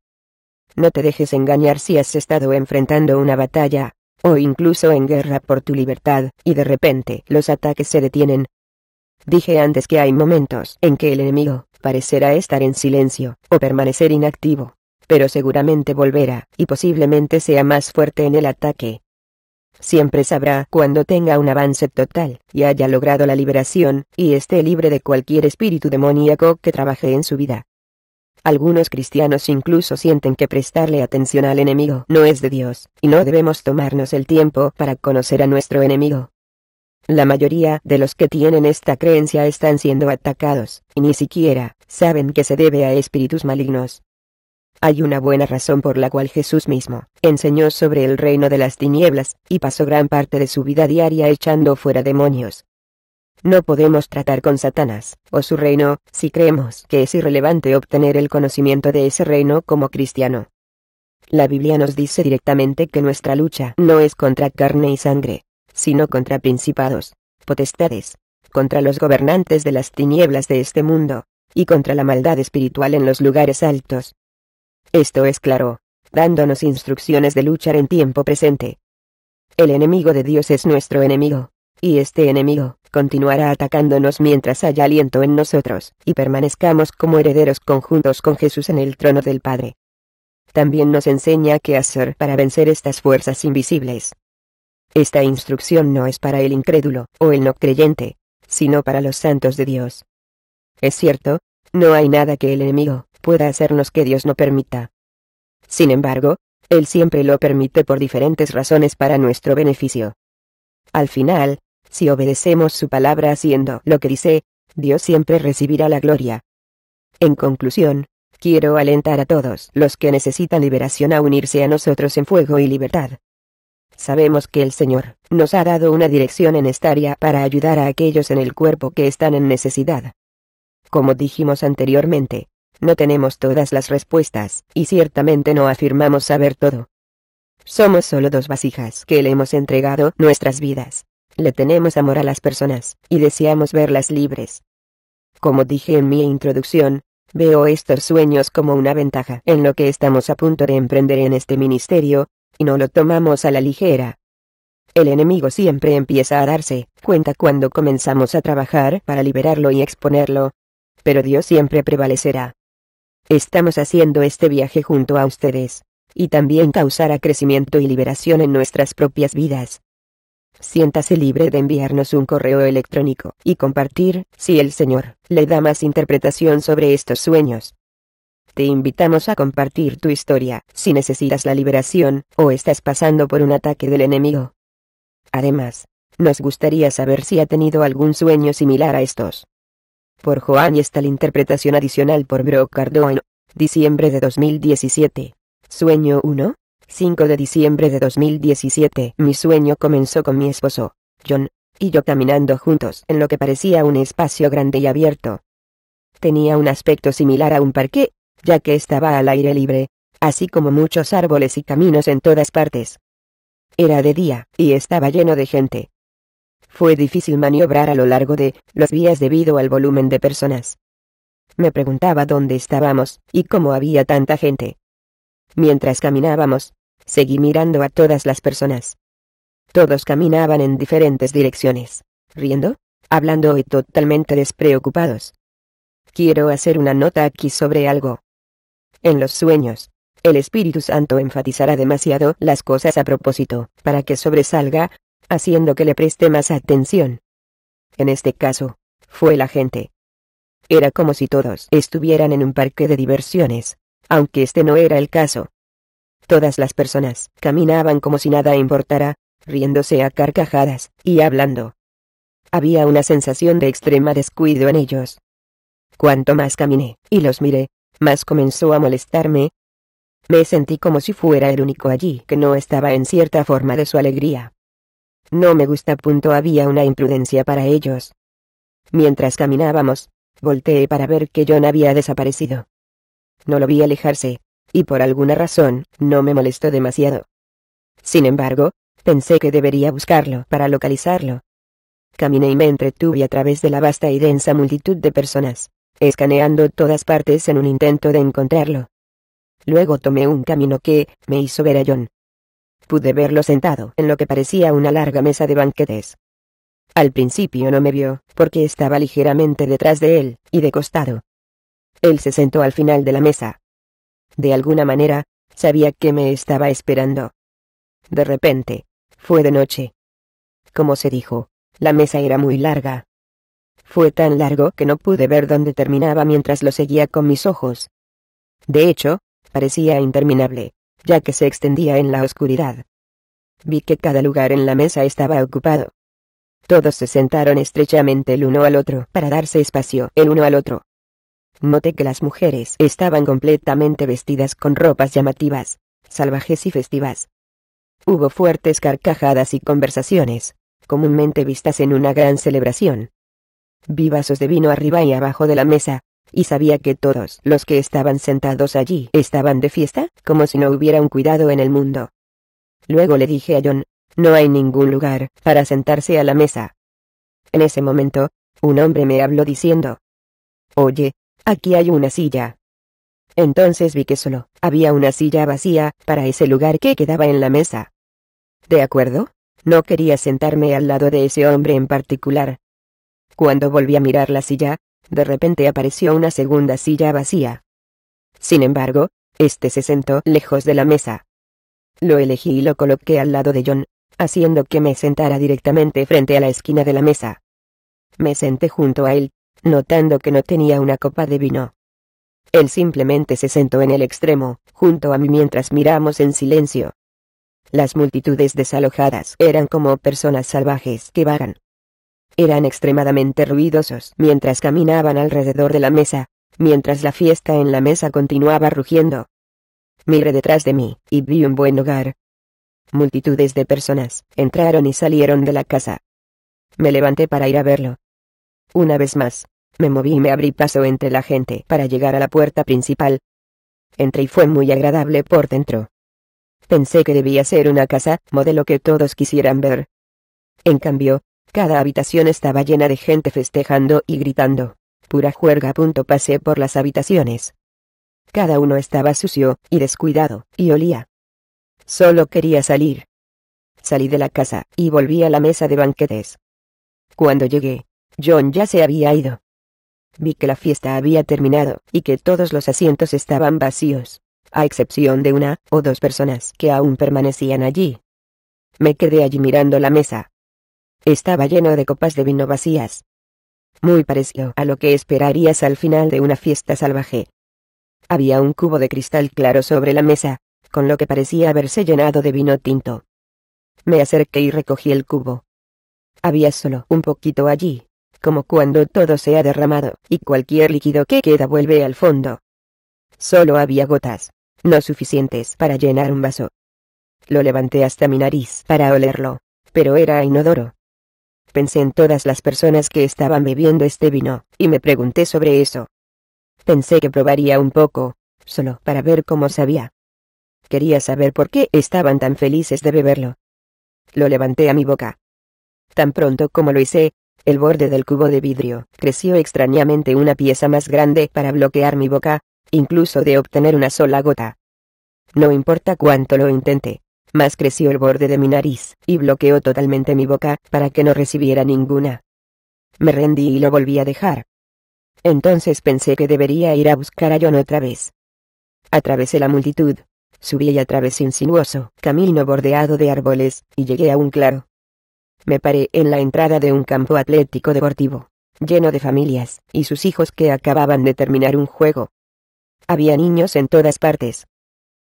Speaker 1: No te dejes engañar si has estado enfrentando una batalla, o incluso en guerra por tu libertad, y de repente los ataques se detienen. Dije antes que hay momentos en que el enemigo parecerá estar en silencio o permanecer inactivo, pero seguramente volverá y posiblemente sea más fuerte en el ataque. Siempre sabrá cuando tenga un avance total y haya logrado la liberación y esté libre de cualquier espíritu demoníaco que trabaje en su vida. Algunos cristianos incluso sienten que prestarle atención al enemigo no es de Dios, y no debemos tomarnos el tiempo para conocer a nuestro enemigo. La mayoría de los que tienen esta creencia están siendo atacados, y ni siquiera saben que se debe a espíritus malignos. Hay una buena razón por la cual Jesús mismo enseñó sobre el reino de las tinieblas, y pasó gran parte de su vida diaria echando fuera demonios. No podemos tratar con Satanás, o su reino, si creemos que es irrelevante obtener el conocimiento de ese reino como cristiano. La Biblia nos dice directamente que nuestra lucha no es contra carne y sangre, sino contra principados, potestades, contra los gobernantes de las tinieblas de este mundo, y contra la maldad espiritual en los lugares altos. Esto es claro, dándonos instrucciones de luchar en tiempo presente. El enemigo de Dios es nuestro enemigo, y este enemigo continuará atacándonos mientras haya aliento en nosotros, y permanezcamos como herederos conjuntos con Jesús en el trono del Padre. También nos enseña qué hacer para vencer estas fuerzas invisibles. Esta instrucción no es para el incrédulo o el no creyente, sino para los santos de Dios. Es cierto, no hay nada que el enemigo pueda hacernos que Dios no permita. Sin embargo, Él siempre lo permite por diferentes razones para nuestro beneficio. Al final, si obedecemos su palabra haciendo lo que dice, Dios siempre recibirá la gloria. En conclusión, quiero alentar a todos los que necesitan liberación a unirse a nosotros en fuego y libertad. Sabemos que el Señor nos ha dado una dirección en esta área para ayudar a aquellos en el cuerpo que están en necesidad. Como dijimos anteriormente, no tenemos todas las respuestas, y ciertamente no afirmamos saber todo. Somos solo dos vasijas que le hemos entregado nuestras vidas. Le tenemos amor a las personas, y deseamos verlas libres. Como dije en mi introducción, veo estos sueños como una ventaja en lo que estamos a punto de emprender en este ministerio, y no lo tomamos a la ligera. El enemigo siempre empieza a darse cuenta cuando comenzamos a trabajar para liberarlo y exponerlo, pero Dios siempre prevalecerá. Estamos haciendo este viaje junto a ustedes, y también causará crecimiento y liberación en nuestras propias vidas. Siéntase libre de enviarnos un correo electrónico y compartir, si el Señor le da más interpretación sobre estos sueños. Te invitamos a compartir tu historia, si necesitas la liberación, o estás pasando por un ataque del enemigo. Además, nos gustaría saber si ha tenido algún sueño similar a estos. Por Joan y esta la interpretación adicional por Brock Cardone, diciembre de 2017. Sueño 1. 5 de diciembre de 2017. Mi sueño comenzó con mi esposo, John, y yo caminando juntos en lo que parecía un espacio grande y abierto. Tenía un aspecto similar a un parque, ya que estaba al aire libre, así como muchos árboles y caminos en todas partes. Era de día, y estaba lleno de gente. Fue difícil maniobrar a lo largo de los vías debido al volumen de personas. Me preguntaba dónde estábamos, y cómo había tanta gente. Mientras caminábamos, seguí mirando a todas las personas. Todos caminaban en diferentes direcciones, riendo, hablando y totalmente despreocupados. Quiero hacer una nota aquí sobre algo. En los sueños, el Espíritu Santo enfatizará demasiado las cosas a propósito, para que sobresalga, haciendo que le preste más atención. En este caso, fue la gente. Era como si todos estuvieran en un parque de diversiones, aunque este no era el caso. Todas las personas caminaban como si nada importara, riéndose a carcajadas, y hablando. Había una sensación de extrema descuido en ellos. Cuanto más caminé, y los miré, más comenzó a molestarme. Me sentí como si fuera el único allí que no estaba en cierta forma de su alegría. No me gusta. Había una imprudencia para ellos. Mientras caminábamos, volteé para ver que John había desaparecido. No lo vi alejarse, y por alguna razón, no me molestó demasiado. Sin embargo, pensé que debería buscarlo para localizarlo. Caminé y me entretuve a través de la vasta y densa multitud de personas, escaneando todas partes en un intento de encontrarlo. Luego tomé un camino que me hizo ver a John. Pude verlo sentado en lo que parecía una larga mesa de banquetes. Al principio no me vio, porque estaba ligeramente detrás de él, y de costado. Él se sentó al final de la mesa. De alguna manera, sabía que me estaba esperando. De repente, fue de noche. Como se dijo, la mesa era muy larga. Fue tan largo que no pude ver dónde terminaba mientras lo seguía con mis ojos. De hecho, parecía interminable, ya que se extendía en la oscuridad. Vi que cada lugar en la mesa estaba ocupado. Todos se sentaron estrechamente el uno al otro para darse espacio el uno al otro. Noté que las mujeres estaban completamente vestidas con ropas llamativas, salvajes y festivas. Hubo fuertes carcajadas y conversaciones, comúnmente vistas en una gran celebración. Vi vasos de vino arriba y abajo de la mesa, y sabía que todos los que estaban sentados allí estaban de fiesta, como si no hubiera un cuidado en el mundo. Luego le dije a John, no hay ningún lugar para sentarse a la mesa. En ese momento, un hombre me habló diciendo, oye, aquí hay una silla. Entonces vi que solo había una silla vacía para ese lugar que quedaba en la mesa. ¿De acuerdo? No quería sentarme al lado de ese hombre en particular. Cuando volví a mirar la silla, de repente apareció una segunda silla vacía. Sin embargo, este se sentó lejos de la mesa. Lo elegí y lo coloqué al lado de John, haciendo que me sentara directamente frente a la esquina de la mesa. Me senté junto a él, notando que no tenía una copa de vino. Él simplemente se sentó en el extremo, junto a mí mientras miramos en silencio. Las multitudes desalojadas eran como personas salvajes que vagan. Eran extremadamente ruidosos mientras caminaban alrededor de la mesa, mientras la fiesta en la mesa continuaba rugiendo. Miré detrás de mí, y vi un buen hogar. Multitudes de personas entraron y salieron de la casa. Me levanté para ir a verlo. Una vez más, me moví y me abrí paso entre la gente para llegar a la puerta principal. Entré y fue muy agradable por dentro. Pensé que debía ser una casa modelo que todos quisieran ver. En cambio, cada habitación estaba llena de gente festejando y gritando. Pura juerga. Pasé por las habitaciones. Cada uno estaba sucio y descuidado, y olía. Solo quería salir. Salí de la casa, y volví a la mesa de banquetes. Cuando llegué, John ya se había ido. Vi que la fiesta había terminado, y que todos los asientos estaban vacíos, a excepción de una o dos personas que aún permanecían allí. Me quedé allí mirando la mesa. Estaba lleno de copas de vino vacías. Muy parecido a lo que esperarías al final de una fiesta salvaje. Había un cubo de cristal claro sobre la mesa, con lo que parecía haberse llenado de vino tinto. Me acerqué y recogí el cubo. Había solo un poquito allí, como cuando todo se ha derramado, y cualquier líquido que queda vuelve al fondo. Solo había gotas, no suficientes para llenar un vaso. Lo levanté hasta mi nariz para olerlo, pero era inodoro. Pensé en todas las personas que estaban bebiendo este vino, y me pregunté sobre eso. Pensé que probaría un poco, solo para ver cómo sabía. Quería saber por qué estaban tan felices de beberlo. Lo levanté a mi boca. Tan pronto como lo hice, el borde del cubo de vidrio creció extrañamente una pieza más grande para bloquear mi boca, incluso de obtener una sola gota. No importa cuánto lo intenté, más creció el borde de mi nariz, y bloqueó totalmente mi boca para que no recibiera ninguna. Me rendí y lo volví a dejar. Entonces pensé que debería ir a buscar a John otra vez. Atravesé la multitud, subí y atravesé un sinuoso camino bordeado de árboles, y llegué a un claro. Me paré en la entrada de un campo atlético deportivo, lleno de familias y sus hijos que acababan de terminar un juego. Había niños en todas partes.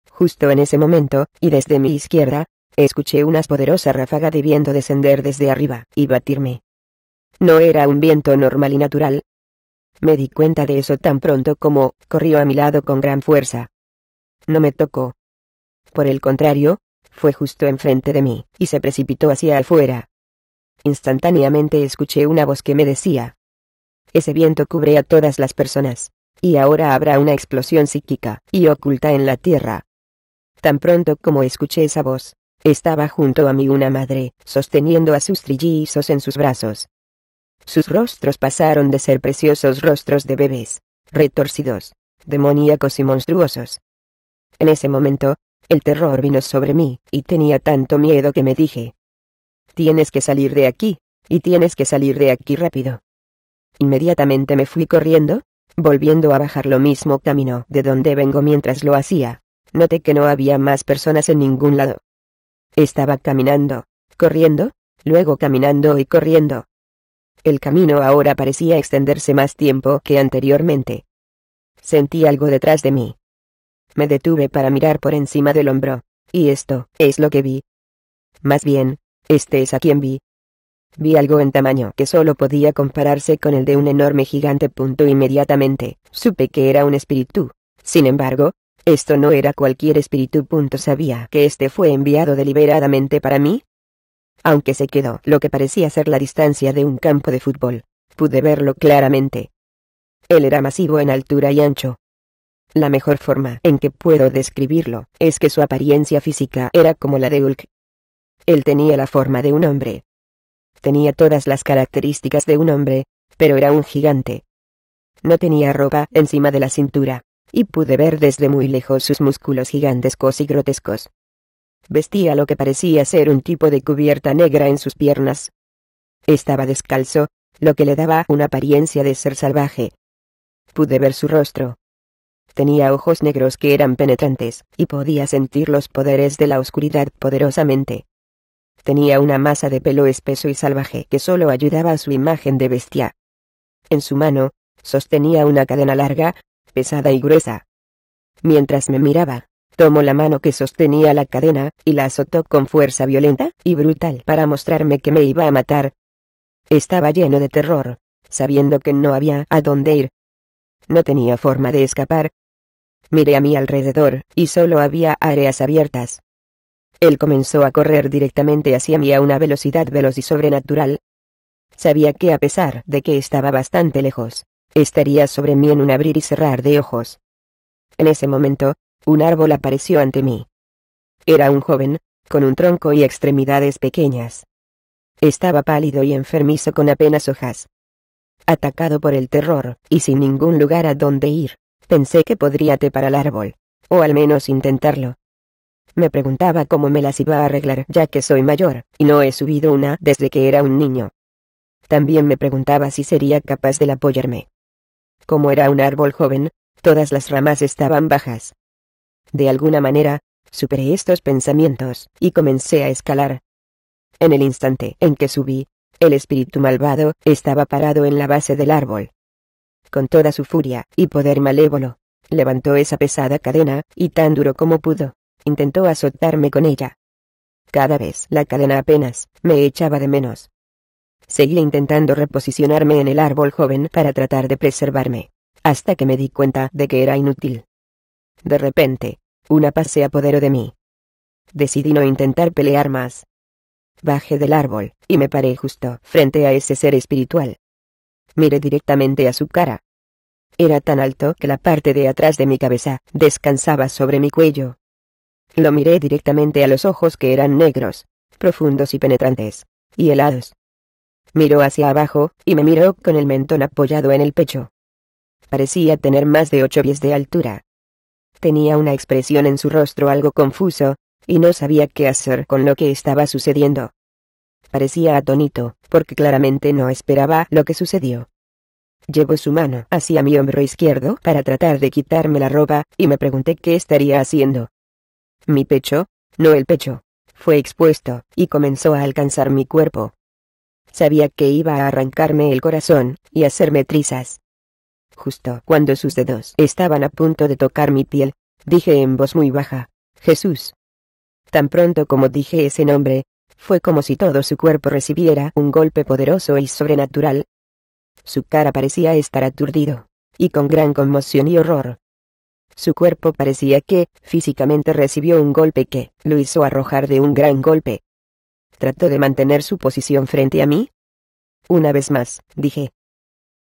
Speaker 1: Justo en ese momento, y desde mi izquierda, escuché una poderosa ráfaga de viento descender desde arriba y batirme. No era un viento normal y natural. Me di cuenta de eso tan pronto como corrió a mi lado con gran fuerza. No me tocó. Por el contrario, fue justo enfrente de mí, y se precipitó hacia afuera. Instantáneamente escuché una voz que me decía: ese viento cubre a todas las personas, y ahora habrá una explosión psíquica y oculta en la tierra. Tan pronto como escuché esa voz, estaba junto a mí una madre, sosteniendo a sus trillizos en sus brazos. Sus rostros pasaron de ser preciosos rostros de bebés, retorcidos, demoníacos y monstruosos. En ese momento, el terror vino sobre mí, y tenía tanto miedo que me dije: tienes que salir de aquí, y tienes que salir de aquí rápido. Inmediatamente me fui corriendo, volviendo a bajar lo mismo camino de donde vengo. Mientras lo hacía, noté que no había más personas en ningún lado. Estaba caminando, corriendo, luego caminando y corriendo. El camino ahora parecía extenderse más tiempo que anteriormente. Sentí algo detrás de mí. Me detuve para mirar por encima del hombro, y esto es lo que vi. Más bien, este es a quien vi. Vi algo en tamaño que solo podía compararse con el de un enorme gigante. Inmediatamente, supe que era un espíritu. Sin embargo, esto no era cualquier espíritu. Sabía que este fue enviado deliberadamente para mí. Aunque se quedó lo que parecía ser la distancia de un campo de fútbol, pude verlo claramente. Él era masivo en altura y ancho. La mejor forma en que puedo describirlo es que su apariencia física era como la de Hulk. Él tenía la forma de un hombre. Tenía todas las características de un hombre, pero era un gigante. No tenía ropa encima de la cintura, y pude ver desde muy lejos sus músculos gigantescos y grotescos. Vestía lo que parecía ser un tipo de cubierta negra en sus piernas. Estaba descalzo, lo que le daba una apariencia de ser salvaje. Pude ver su rostro. Tenía ojos negros que eran penetrantes, y podía sentir los poderes de la oscuridad poderosamente. Tenía una masa de pelo espeso y salvaje que solo ayudaba a su imagen de bestia. En su mano, sostenía una cadena larga, pesada y gruesa. Mientras me miraba, tomó la mano que sostenía la cadena, y la azotó con fuerza violenta y brutal para mostrarme que me iba a matar. Estaba lleno de terror, sabiendo que no había a dónde ir. No tenía forma de escapar. Miré a mi alrededor, y solo había áreas abiertas. Él comenzó a correr directamente hacia mí a una velocidad veloz y sobrenatural. Sabía que a pesar de que estaba bastante lejos, estaría sobre mí en un abrir y cerrar de ojos. En ese momento, un árbol apareció ante mí. Era un joven, con un tronco y extremidades pequeñas. Estaba pálido y enfermizo con apenas hojas. Atacado por el terror, y sin ningún lugar a donde ir, pensé que podría trepar al árbol, o al menos intentarlo. Me preguntaba cómo me las iba a arreglar ya que soy mayor, y no he subido una desde que era un niño. También me preguntaba si sería capaz de apoyarme. Como era un árbol joven, todas las ramas estaban bajas. De alguna manera, superé estos pensamientos, y comencé a escalar. En el instante en que subí, el espíritu malvado estaba parado en la base del árbol. Con toda su furia y poder malévolo, levantó esa pesada cadena, y tan duro como pudo, intentó azotarme con ella. Cada vez la cadena apenas me echaba de menos. Seguía intentando reposicionarme en el árbol joven para tratar de preservarme, hasta que me di cuenta de que era inútil. De repente, una paz se apoderó de mí. Decidí no intentar pelear más. Bajé del árbol, y me paré justo frente a ese ser espiritual. Miré directamente a su cara. Era tan alto que la parte de atrás de mi cabeza descansaba sobre mi cuello. Lo miré directamente a los ojos que eran negros, profundos y penetrantes, y helados. Miró hacia abajo, y me miró con el mentón apoyado en el pecho. Parecía tener más de 8 pies de altura. Tenía una expresión en su rostro algo confuso, y no sabía qué hacer con lo que estaba sucediendo. Parecía atónito, porque claramente no esperaba lo que sucedió. Llevó su mano hacia mi hombro izquierdo para tratar de quitarme la ropa, y me pregunté qué estaría haciendo. Mi pecho, no el pecho, fue expuesto, y comenzó a alcanzar mi cuerpo. Sabía que iba a arrancarme el corazón, y hacerme trizas. Justo cuando sus dedos estaban a punto de tocar mi piel, dije en voz muy baja, «Jesús». Tan pronto como dije ese nombre, fue como si todo su cuerpo recibiera un golpe poderoso y sobrenatural. Su cara parecía estar aturdido, y con gran conmoción y horror. Su cuerpo parecía que, físicamente recibió un golpe que lo hizo arrojar de un gran golpe. Trató de mantener su posición frente a mí. Una vez más, dije,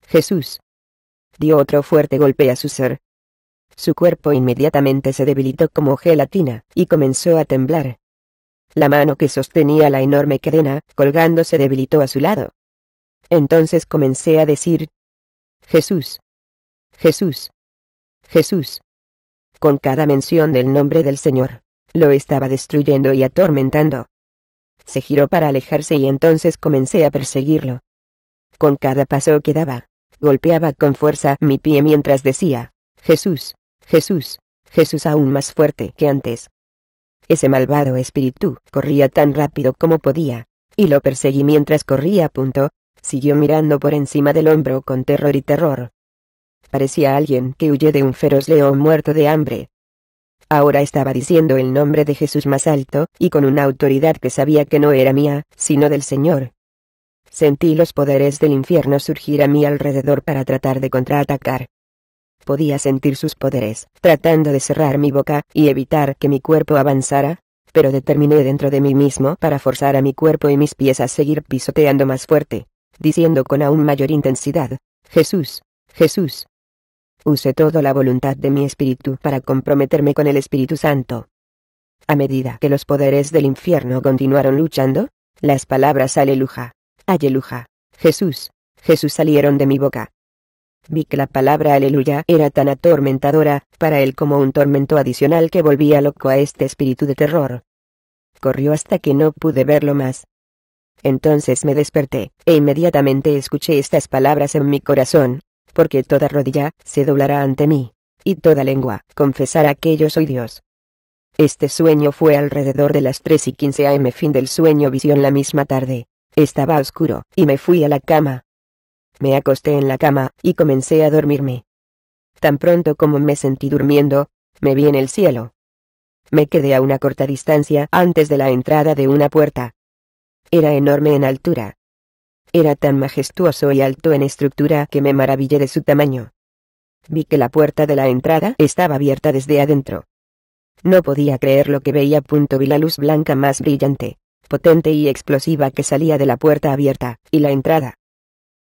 Speaker 1: «Jesús». Dio otro fuerte golpe a su ser. Su cuerpo inmediatamente se debilitó como gelatina, y comenzó a temblar. La mano que sostenía la enorme cadena, colgando, se debilitó a su lado. Entonces comencé a decir, «Jesús. Jesús. Jesús». Con cada mención del nombre del Señor, lo estaba destruyendo y atormentando. Se giró para alejarse y entonces comencé a perseguirlo. Con cada paso que daba, golpeaba con fuerza mi pie mientras decía, Jesús, Jesús, Jesús, aún más fuerte que antes. Ese malvado espíritu corría tan rápido como podía, y lo perseguí mientras corría. Siguió mirando por encima del hombro con terror y terror. Parecía alguien que huye de un feroz león muerto de hambre. Ahora estaba diciendo el nombre de Jesús más alto, y con una autoridad que sabía que no era mía, sino del Señor. Sentí los poderes del infierno surgir a mi alrededor para tratar de contraatacar. Podía sentir sus poderes, tratando de cerrar mi boca y evitar que mi cuerpo avanzara, pero determiné dentro de mí mismo para forzar a mi cuerpo y mis pies a seguir pisoteando más fuerte, diciendo con aún mayor intensidad, Jesús, Jesús. Usé toda la voluntad de mi espíritu para comprometerme con el Espíritu Santo. A medida que los poderes del infierno continuaron luchando, las palabras aleluya, aleluya, Jesús, Jesús salieron de mi boca. Vi que la palabra aleluya era tan atormentadora para él como un tormento adicional que volvía loco a este espíritu de terror. Corrió hasta que no pude verlo más. Entonces me desperté, e inmediatamente escuché estas palabras en mi corazón, porque toda rodilla se doblará ante mí, y toda lengua confesará que yo soy Dios. Este sueño fue alrededor de las 3:15 am. Fin del sueño. Visión. La misma tarde, estaba oscuro, y me fui a la cama. Me acosté en la cama, y comencé a dormirme. Tan pronto como me sentí durmiendo, me vi en el cielo. Me quedé a una corta distancia antes de la entrada de una puerta. Era enorme en altura. Era tan majestuoso y alto en estructura que me maravillé de su tamaño. Vi que la puerta de la entrada estaba abierta desde adentro. No podía creer lo que veía. Vi la luz blanca más brillante, potente y explosiva que salía de la puerta abierta, y la entrada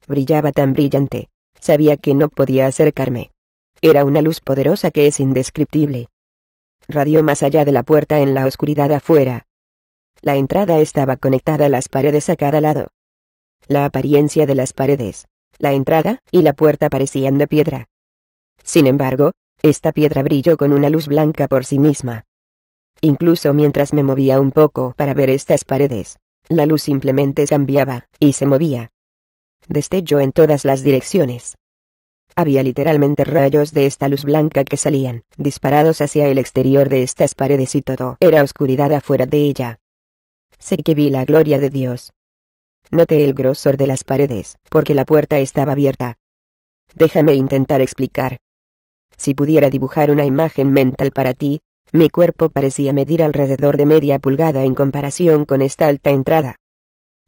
Speaker 1: brillaba tan brillante, sabía que no podía acercarme. Era una luz poderosa que es indescriptible. Radió más allá de la puerta en la oscuridad afuera. La entrada estaba conectada a las paredes a cada lado. La apariencia de las paredes, la entrada y la puerta parecían de piedra. Sin embargo, esta piedra brilló con una luz blanca por sí misma. Incluso mientras me movía un poco para ver estas paredes, la luz simplemente cambiaba, y se movía. Destelló en todas las direcciones. Había literalmente rayos de esta luz blanca que salían, disparados hacia el exterior de estas paredes y todo era oscuridad afuera de ella. Sé que vi la gloria de Dios. Noté el grosor de las paredes, porque la puerta estaba abierta. Déjame intentar explicar. Si pudiera dibujar una imagen mental para ti, mi cuerpo parecía medir alrededor de media pulgada en comparación con esta alta entrada.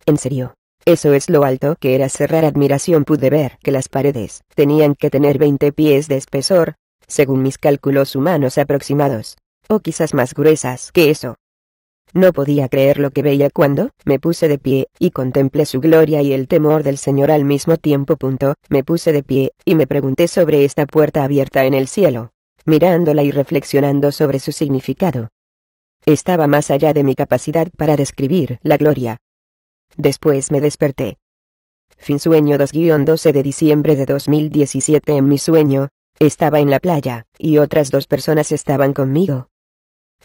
Speaker 1: En serio, eso es lo alto que era. Cerrar admiración. Pude ver que las paredes tenían que tener 20 pies de espesor, según mis cálculos humanos aproximados, o quizás más gruesas que eso. No podía creer lo que veía cuando me puse de pie y contemplé su gloria y el temor del Señor al mismo tiempo. Me puse de pie y me pregunté sobre esta puerta abierta en el cielo, mirándola y reflexionando sobre su significado. Estaba más allá de mi capacidad para describir la gloria. Después me desperté. Fin. Sueño. 2-12 de diciembre de 2017. En mi sueño, estaba en la playa, y otras 2 personas estaban conmigo.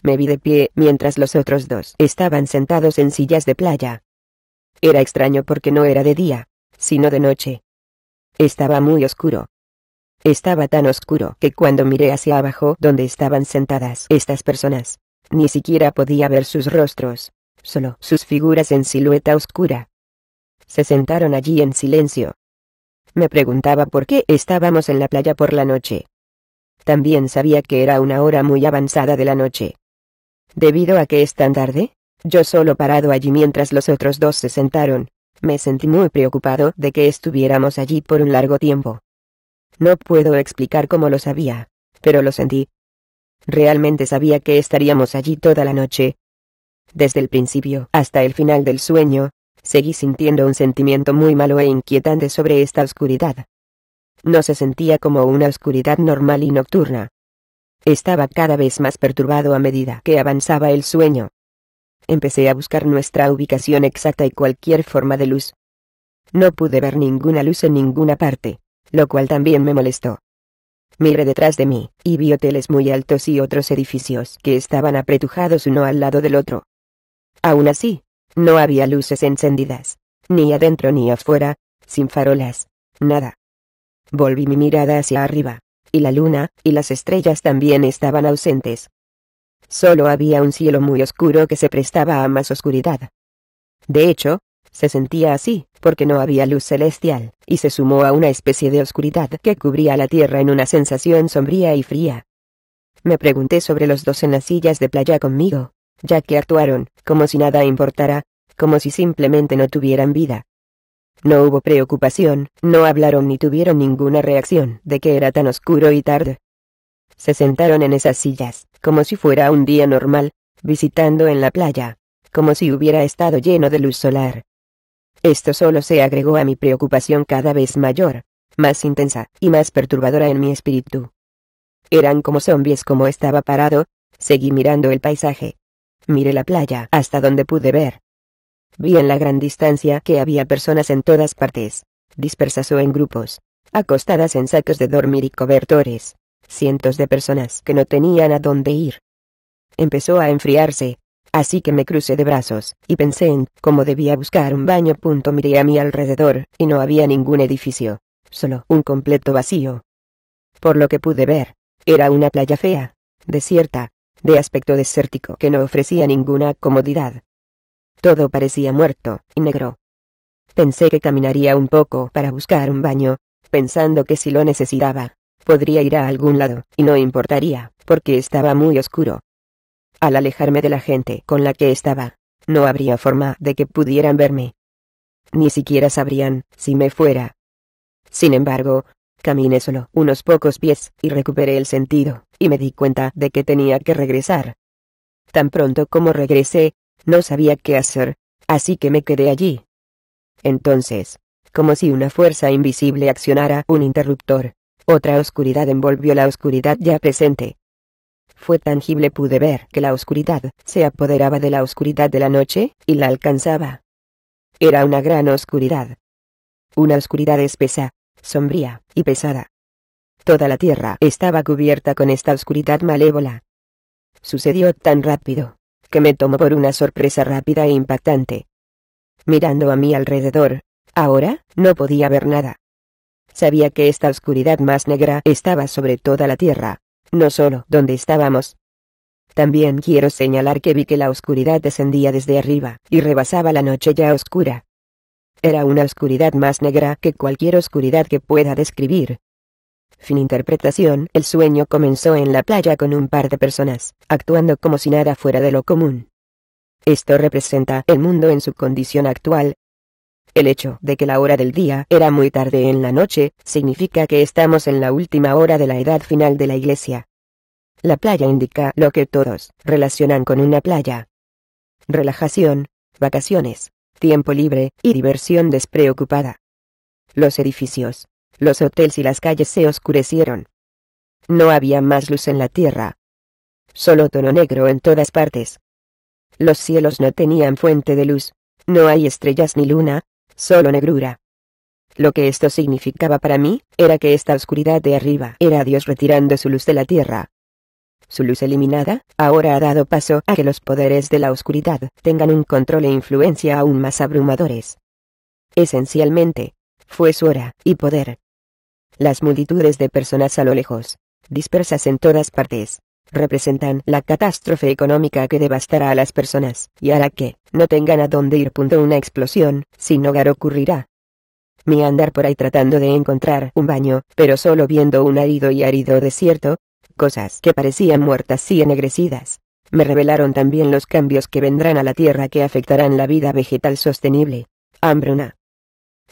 Speaker 1: Me vi de pie mientras los otros 2 estaban sentados en sillas de playa. Era extraño porque no era de día, sino de noche. Estaba muy oscuro. Estaba tan oscuro que cuando miré hacia abajo donde estaban sentadas estas personas, ni siquiera podía ver sus rostros, solo sus figuras en silueta oscura. Se sentaron allí en silencio. Me preguntaba por qué estábamos en la playa por la noche. También sabía que era una hora muy avanzada de la noche. Debido a que es tan tarde, yo solo parado allí mientras los otros 2 se sentaron, me sentí muy preocupado de que estuviéramos allí por un largo tiempo. No puedo explicar cómo lo sabía, pero lo sentí. Realmente sabía que estaríamos allí toda la noche. Desde el principio hasta el final del sueño, seguí sintiendo un sentimiento muy malo e inquietante sobre esta oscuridad. No se sentía como una oscuridad normal y nocturna. Estaba cada vez más perturbado a medida que avanzaba el sueño. Empecé a buscar nuestra ubicación exacta y cualquier forma de luz. No pude ver ninguna luz en ninguna parte, lo cual también me molestó. Miré detrás de mí, y vi hoteles muy altos y otros edificios que estaban apretujados uno al lado del otro. Aún así, No había luces encendidas, ni adentro ni afuera, sin farolas, nada. Volví mi mirada hacia arriba, y la luna, y las estrellas también estaban ausentes. Solo había un cielo muy oscuro que se prestaba a más oscuridad. De hecho, se sentía así, porque no había luz celestial, y se sumó a una especie de oscuridad que cubría la tierra en una sensación sombría y fría. Me pregunté sobre los dos en las sillas de playa conmigo, ya que actuaron, como si nada importara, como si simplemente no tuvieran vida. No hubo preocupación, no hablaron ni tuvieron ninguna reacción de que era tan oscuro y tarde. Se sentaron en esas sillas, como si fuera un día normal, visitando en la playa, como si hubiera estado lleno de luz solar. Esto solo se agregó a mi preocupación cada vez mayor, más intensa y más perturbadora en mi espíritu. Eran como zombies como estaba parado, seguí mirando el paisaje. Miré la playa hasta donde pude ver. Vi en la gran distancia que había personas en todas partes, dispersas o en grupos, acostadas en sacos de dormir y cobertores, cientos de personas que no tenían a dónde ir. Empezó a enfriarse, así que me crucé de brazos, y pensé en cómo debía buscar un baño. Miré a mi alrededor, y no había ningún edificio, solo un completo vacío. Por lo que pude ver, era una playa fea, desierta, de aspecto desértico que no ofrecía ninguna comodidad. Todo parecía muerto y negro. Pensé que caminaría un poco para buscar un baño, pensando que si lo necesitaba, podría ir a algún lado, y no importaría, porque estaba muy oscuro. Al alejarme de la gente con la que estaba, no habría forma de que pudieran verme. Ni siquiera sabrían si me fuera. Sin embargo, caminé solo unos pocos pies y recuperé el sentido, y me di cuenta de que tenía que regresar. Tan pronto como regresé, no sabía qué hacer, así que me quedé allí. Entonces, como si una fuerza invisible accionara un interruptor, otra oscuridad envolvió la oscuridad ya presente. Fue tangible, pude ver que la oscuridad se apoderaba de la oscuridad de la noche, y la alcanzaba. Era una gran oscuridad. Una oscuridad espesa, sombría y pesada. Toda la tierra estaba cubierta con esta oscuridad malévola. Sucedió tan rápido, que me tomó por una sorpresa rápida e impactante. Mirando a mi alrededor, ahora, no podía ver nada. Sabía que esta oscuridad más negra estaba sobre toda la tierra, no solo donde estábamos. También quiero señalar que vi que la oscuridad descendía desde arriba, y rebasaba la noche ya oscura. Era una oscuridad más negra que cualquier oscuridad que pueda describir. Fin interpretación. El sueño comenzó en la playa con un par de personas, actuando como si nada fuera de lo común. Esto representa el mundo en su condición actual. El hecho de que la hora del día era muy tarde en la noche, significa que estamos en la última hora de la edad final de la iglesia. La playa indica lo que todos relacionan con una playa: relajación, vacaciones, tiempo libre y diversión despreocupada. Los edificios, los hoteles y las calles se oscurecieron. No había más luz en la tierra. Solo tono negro en todas partes. Los cielos no tenían fuente de luz, no hay estrellas ni luna, solo negrura. Lo que esto significaba para mí, era que esta oscuridad de arriba era Dios retirando su luz de la tierra. Su luz eliminada, ahora ha dado paso a que los poderes de la oscuridad tengan un control e influencia aún más abrumadores. Esencialmente, fue su hora y poder. Las multitudes de personas a lo lejos, dispersas en todas partes, representan la catástrofe económica que devastará a las personas y hará que no tengan a dónde ir. Una explosión sin hogar ocurrirá. Mi andar por ahí tratando de encontrar un baño, pero solo viendo un árido y árido desierto, cosas que parecían muertas y ennegrecidas, me revelaron también los cambios que vendrán a la tierra que afectarán la vida vegetal sostenible. Hambruna.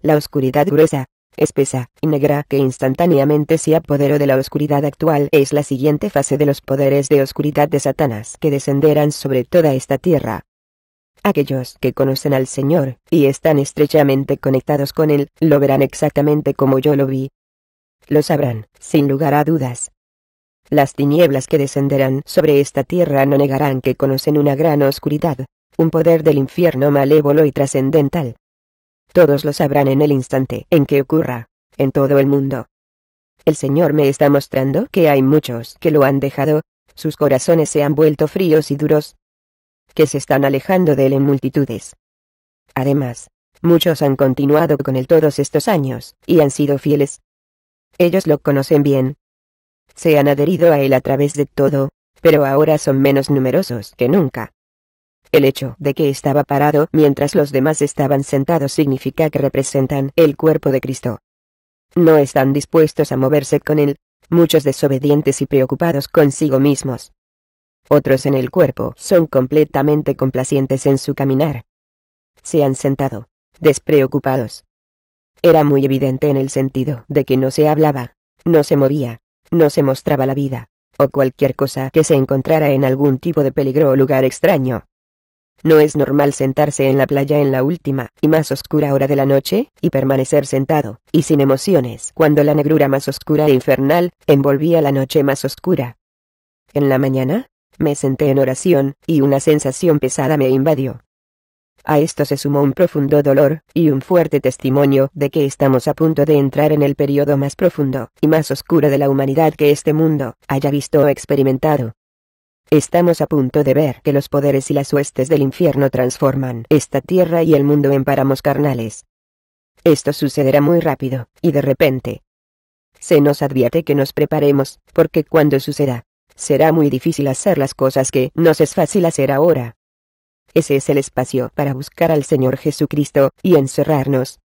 Speaker 1: La oscuridad gruesa, espesa y negra que instantáneamente se apoderó de la oscuridad actual es la siguiente fase de los poderes de oscuridad de Satanás que descenderán sobre toda esta tierra. Aquellos que conocen al Señor y están estrechamente conectados con Él, lo verán exactamente como yo lo vi. Lo sabrán, sin lugar a dudas. Las tinieblas que descenderán sobre esta tierra no negarán que conocen una gran oscuridad, un poder del infierno malévolo y trascendental. Todos lo sabrán en el instante en que ocurra, en todo el mundo. El Señor me está mostrando que hay muchos que lo han dejado, sus corazones se han vuelto fríos y duros, que se están alejando de Él en multitudes, Además, muchos han continuado con él todos estos años, y han sido fieles. Ellos lo conocen bien. Se han adherido a él a través de todo, pero ahora son menos numerosos que nunca. El hecho de que estaba parado mientras los demás estaban sentados significa que representan el cuerpo de Cristo. No están dispuestos a moverse con él, muchos desobedientes y preocupados consigo mismos. Otros en el cuerpo son completamente complacientes en su caminar. Se han sentado, despreocupados. Era muy evidente en el sentido de que no se hablaba, no se movía, no se mostraba la vida, o cualquier cosa que se encontrara en algún tipo de peligro o lugar extraño. No es normal sentarse en la playa en la última y más oscura hora de la noche, y permanecer sentado, y sin emociones, cuando la negrura más oscura e infernal envolvía la noche más oscura. En la mañana, me senté en oración, y una sensación pesada me invadió. A esto se sumó un profundo dolor, y un fuerte testimonio de que estamos a punto de entrar en el periodo más profundo y más oscuro de la humanidad que este mundo haya visto o experimentado. Estamos a punto de ver que los poderes y las huestes del infierno transforman esta tierra y el mundo en páramos carnales. Esto sucederá muy rápido, y de repente. Se nos advierte que nos preparemos, porque cuando suceda, será muy difícil hacer las cosas que nos es fácil hacer ahora. Ese es el espacio para buscar al Señor Jesucristo, y encerrarnos.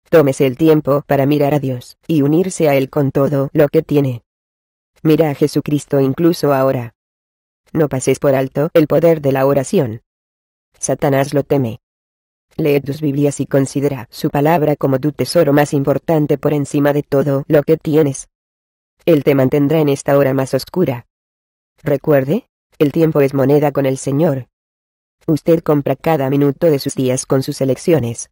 Speaker 1: Tómese el tiempo para mirar a Dios, y unirse a Él con todo lo que tiene. Mira a Jesucristo incluso ahora. No pases por alto el poder de la oración. Satanás lo teme. Lee tus Biblias y considera su palabra como tu tesoro más importante por encima de todo lo que tienes. Él te mantendrá en esta hora más oscura. Recuerde, el tiempo es moneda con el Señor. Usted compra cada minuto de sus días con sus elecciones.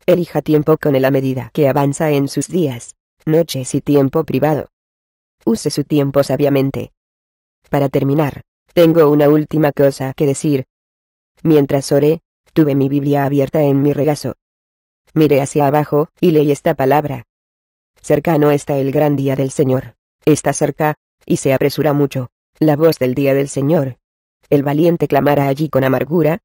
Speaker 1: Elija tiempo con él a medida que avanza en sus días, noches y tiempo privado. Use su tiempo sabiamente. Para terminar, tengo una última cosa que decir. Mientras oré, tuve mi Biblia abierta en mi regazo. Miré hacia abajo, y leí esta palabra. Cercano está el gran día del Señor. Está cerca, y se apresura mucho, la voz del día del Señor. El valiente clamará allí con amargura.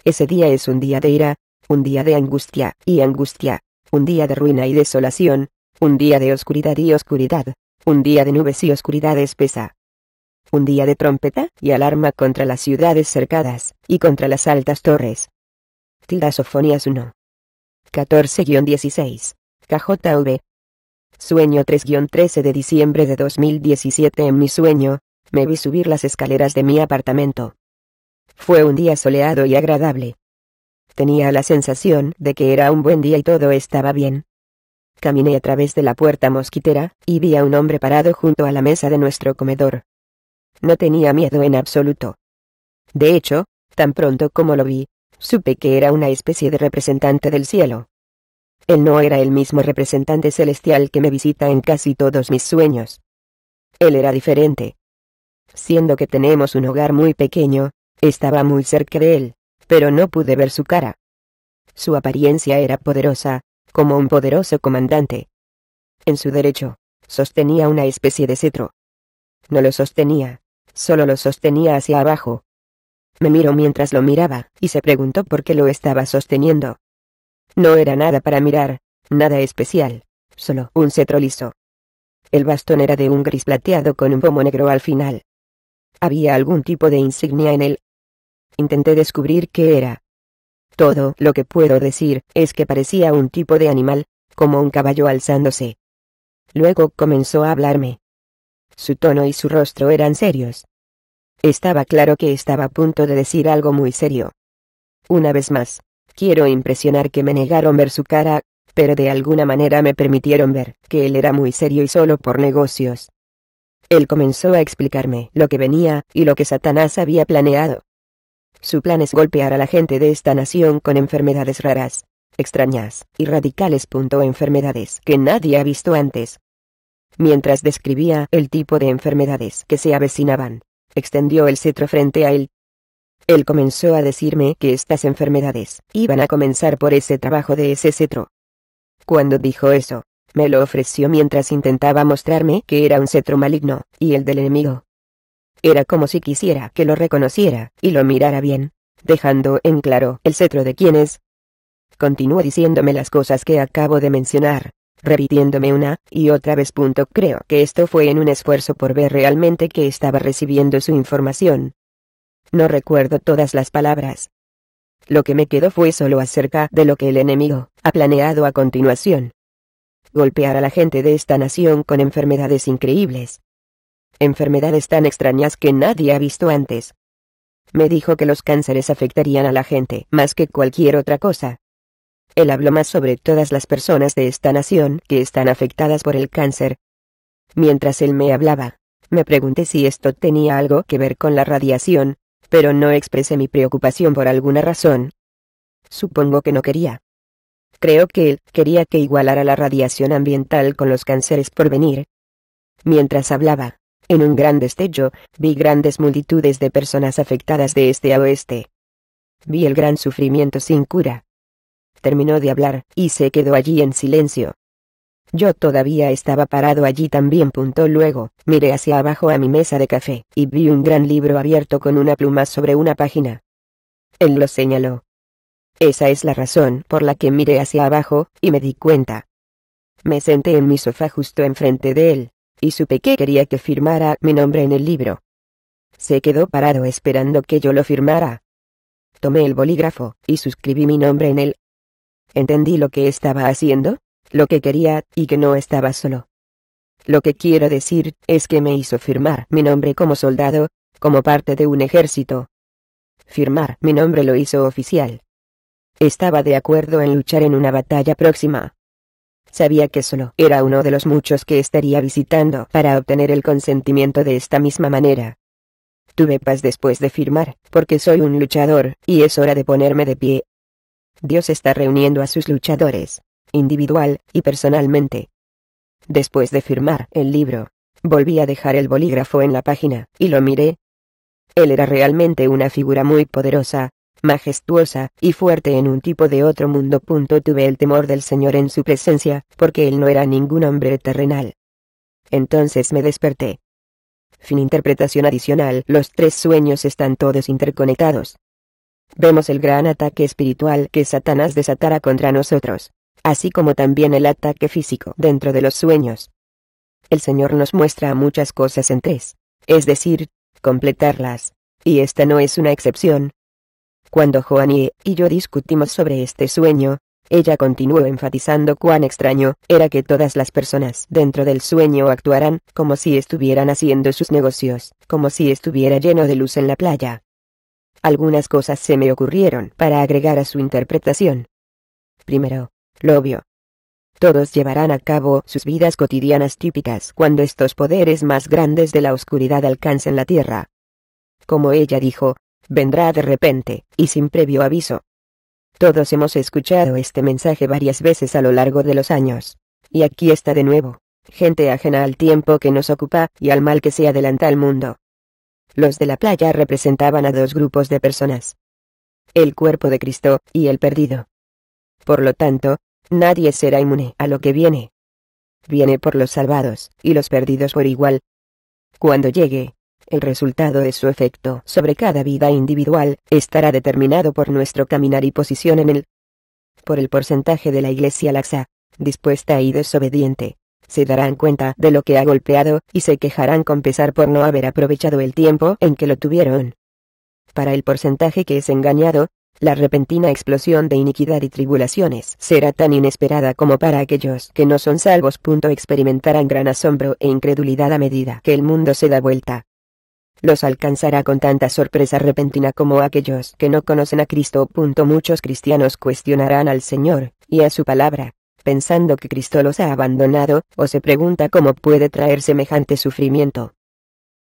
Speaker 1: Ese día es un día de ira, un día de angustia y angustia, un día de ruina y desolación, un día de oscuridad y oscuridad, un día de nubes y oscuridad espesa. Un día de trompeta y alarma contra las ciudades cercadas, y contra las altas torres. Sofonías 1. 14-16. KJV. Sueño 3-13 de diciembre de 2017. En mi sueño, me vi subir las escaleras de mi apartamento. Fue un día soleado y agradable. Tenía la sensación de que era un buen día y todo estaba bien. Caminé a través de la puerta mosquitera, y vi a un hombre parado junto a la mesa de nuestro comedor. No tenía miedo en absoluto. De hecho, tan pronto como lo vi, supe que era una especie de representante del cielo. Él no era el mismo representante celestial que me visita en casi todos mis sueños. Él era diferente. Siendo que tenemos un hogar muy pequeño, estaba muy cerca de él, pero no pude ver su cara. Su apariencia era poderosa, como un poderoso comandante. En su derecho, sostenía una especie de cetro. No lo sostenía, solo lo sostenía hacia abajo. Me miró mientras lo miraba, y se preguntó por qué lo estaba sosteniendo. No era nada para mirar, nada especial, solo un cetro liso. El bastón era de un gris plateado con un pomo negro al final. ¿Había algún tipo de insignia en él? Intenté descubrir qué era. Todo lo que puedo decir es que parecía un tipo de animal, como un caballo alzándose. Luego comenzó a hablarme. Su tono y su rostro eran serios. Estaba claro que estaba a punto de decir algo muy serio. Una vez más, quiero impresionar que me negaron ver su cara, pero de alguna manera me permitieron ver que él era muy serio y solo por negocios. Él comenzó a explicarme lo que venía y lo que Satanás había planeado. Su plan es golpear a la gente de esta nación con enfermedades raras, extrañas y radicales. Enfermedades que nadie ha visto antes. Mientras describía el tipo de enfermedades que se avecinaban, extendió el cetro frente a él. Él comenzó a decirme que estas enfermedades iban a comenzar por ese trabajo de ese cetro. Cuando dijo eso, me lo ofreció mientras intentaba mostrarme que era un cetro maligno, y el del enemigo. Era como si quisiera que lo reconociera y lo mirara bien, dejando en claro el cetro de quién es. continuó diciéndome las cosas que acabo de mencionar, repitiéndome una y otra vez. Creo que esto fue en un esfuerzo por ver realmente que estaba recibiendo su información. No recuerdo todas las palabras. Lo que me quedó fue solo acerca de lo que el enemigo ha planeado a continuación. Golpear a la gente de esta nación con enfermedades increíbles. Enfermedades tan extrañas que nadie ha visto antes. Me dijo que los cánceres afectarían a la gente más que cualquier otra cosa. Él habló más sobre todas las personas de esta nación que están afectadas por el cáncer. Mientras él me hablaba, me pregunté si esto tenía algo que ver con la radiación, pero no expresé mi preocupación por alguna razón. Supongo que no quería. Creo que él quería que igualara la radiación ambiental con los cánceres por venir. Mientras hablaba, en un gran destello, vi grandes multitudes de personas afectadas de este a oeste. Vi el gran sufrimiento sin cura. Terminó de hablar, y se quedó allí en silencio. Yo todavía estaba parado allí también. Luego, miré hacia abajo a mi mesa de café, y vi un gran libro abierto con una pluma sobre una página. Él lo señaló. Esa es la razón por la que miré hacia abajo, y me di cuenta. Me senté en mi sofá justo enfrente de él, y supe que quería que firmara mi nombre en el libro. Se quedó parado esperando que yo lo firmara. Tomé el bolígrafo, y suscribí mi nombre en él. Entendí lo que estaba haciendo, lo que quería, y que no estaba solo. Lo que quiero decir, es que me hizo firmar mi nombre como soldado, como parte de un ejército. Firmar mi nombre lo hizo oficial. Estaba de acuerdo en luchar en una batalla próxima. Sabía que solo era uno de los muchos que estaría visitando para obtener el consentimiento de esta misma manera. Tuve paz después de firmar, porque soy un luchador, y es hora de ponerme de pie. Dios está reuniendo a sus luchadores, individual y personalmente. Después de firmar el libro, volví a dejar el bolígrafo en la página, y lo miré. Él era realmente una figura muy poderosa, majestuosa y fuerte en un tipo de otro mundo. Tuve el temor del Señor en su presencia, porque él no era ningún hombre terrenal. Entonces me desperté. Fin. Interpretación adicional. Los tres sueños están todos interconectados. Vemos el gran ataque espiritual que Satanás desatará contra nosotros, así como también el ataque físico dentro de los sueños. El Señor nos muestra muchas cosas en tres, es decir, completarlas, y esta no es una excepción. Cuando Joanie y yo discutimos sobre este sueño, ella continuó enfatizando cuán extraño era que todas las personas dentro del sueño actuaran como si estuvieran haciendo sus negocios, como si estuviera lleno de luz en la playa. Algunas cosas se me ocurrieron para agregar a su interpretación. Primero, lo obvio. Todos llevarán a cabo sus vidas cotidianas típicas cuando estos poderes más grandes de la oscuridad alcancen la tierra. Como ella dijo, vendrá de repente, y sin previo aviso. Todos hemos escuchado este mensaje varias veces a lo largo de los años. Y aquí está de nuevo. Gente ajena al tiempo que nos ocupa y al mal que se adelanta al mundo. Los de la playa representaban a dos grupos de personas. El cuerpo de Cristo y el perdido. Por lo tanto, nadie será inmune a lo que viene. Viene por los salvados y los perdidos por igual. Cuando llegue, el resultado de su efecto sobre cada vida individual estará determinado por nuestro caminar y posición en él. Por el porcentaje de la iglesia laxa, dispuesta y desobediente, se darán cuenta de lo que ha golpeado y se quejarán con pesar por no haber aprovechado el tiempo en que lo tuvieron. Para el porcentaje que es engañado, la repentina explosión de iniquidad y tribulaciones será tan inesperada como para aquellos que no son salvos. Experimentarán gran asombro e incredulidad a medida que el mundo se da vuelta. Los alcanzará con tanta sorpresa repentina como aquellos que no conocen a Cristo. Muchos cristianos cuestionarán al Señor y a su palabra, pensando que Cristo los ha abandonado, o se pregunta cómo puede traer semejante sufrimiento.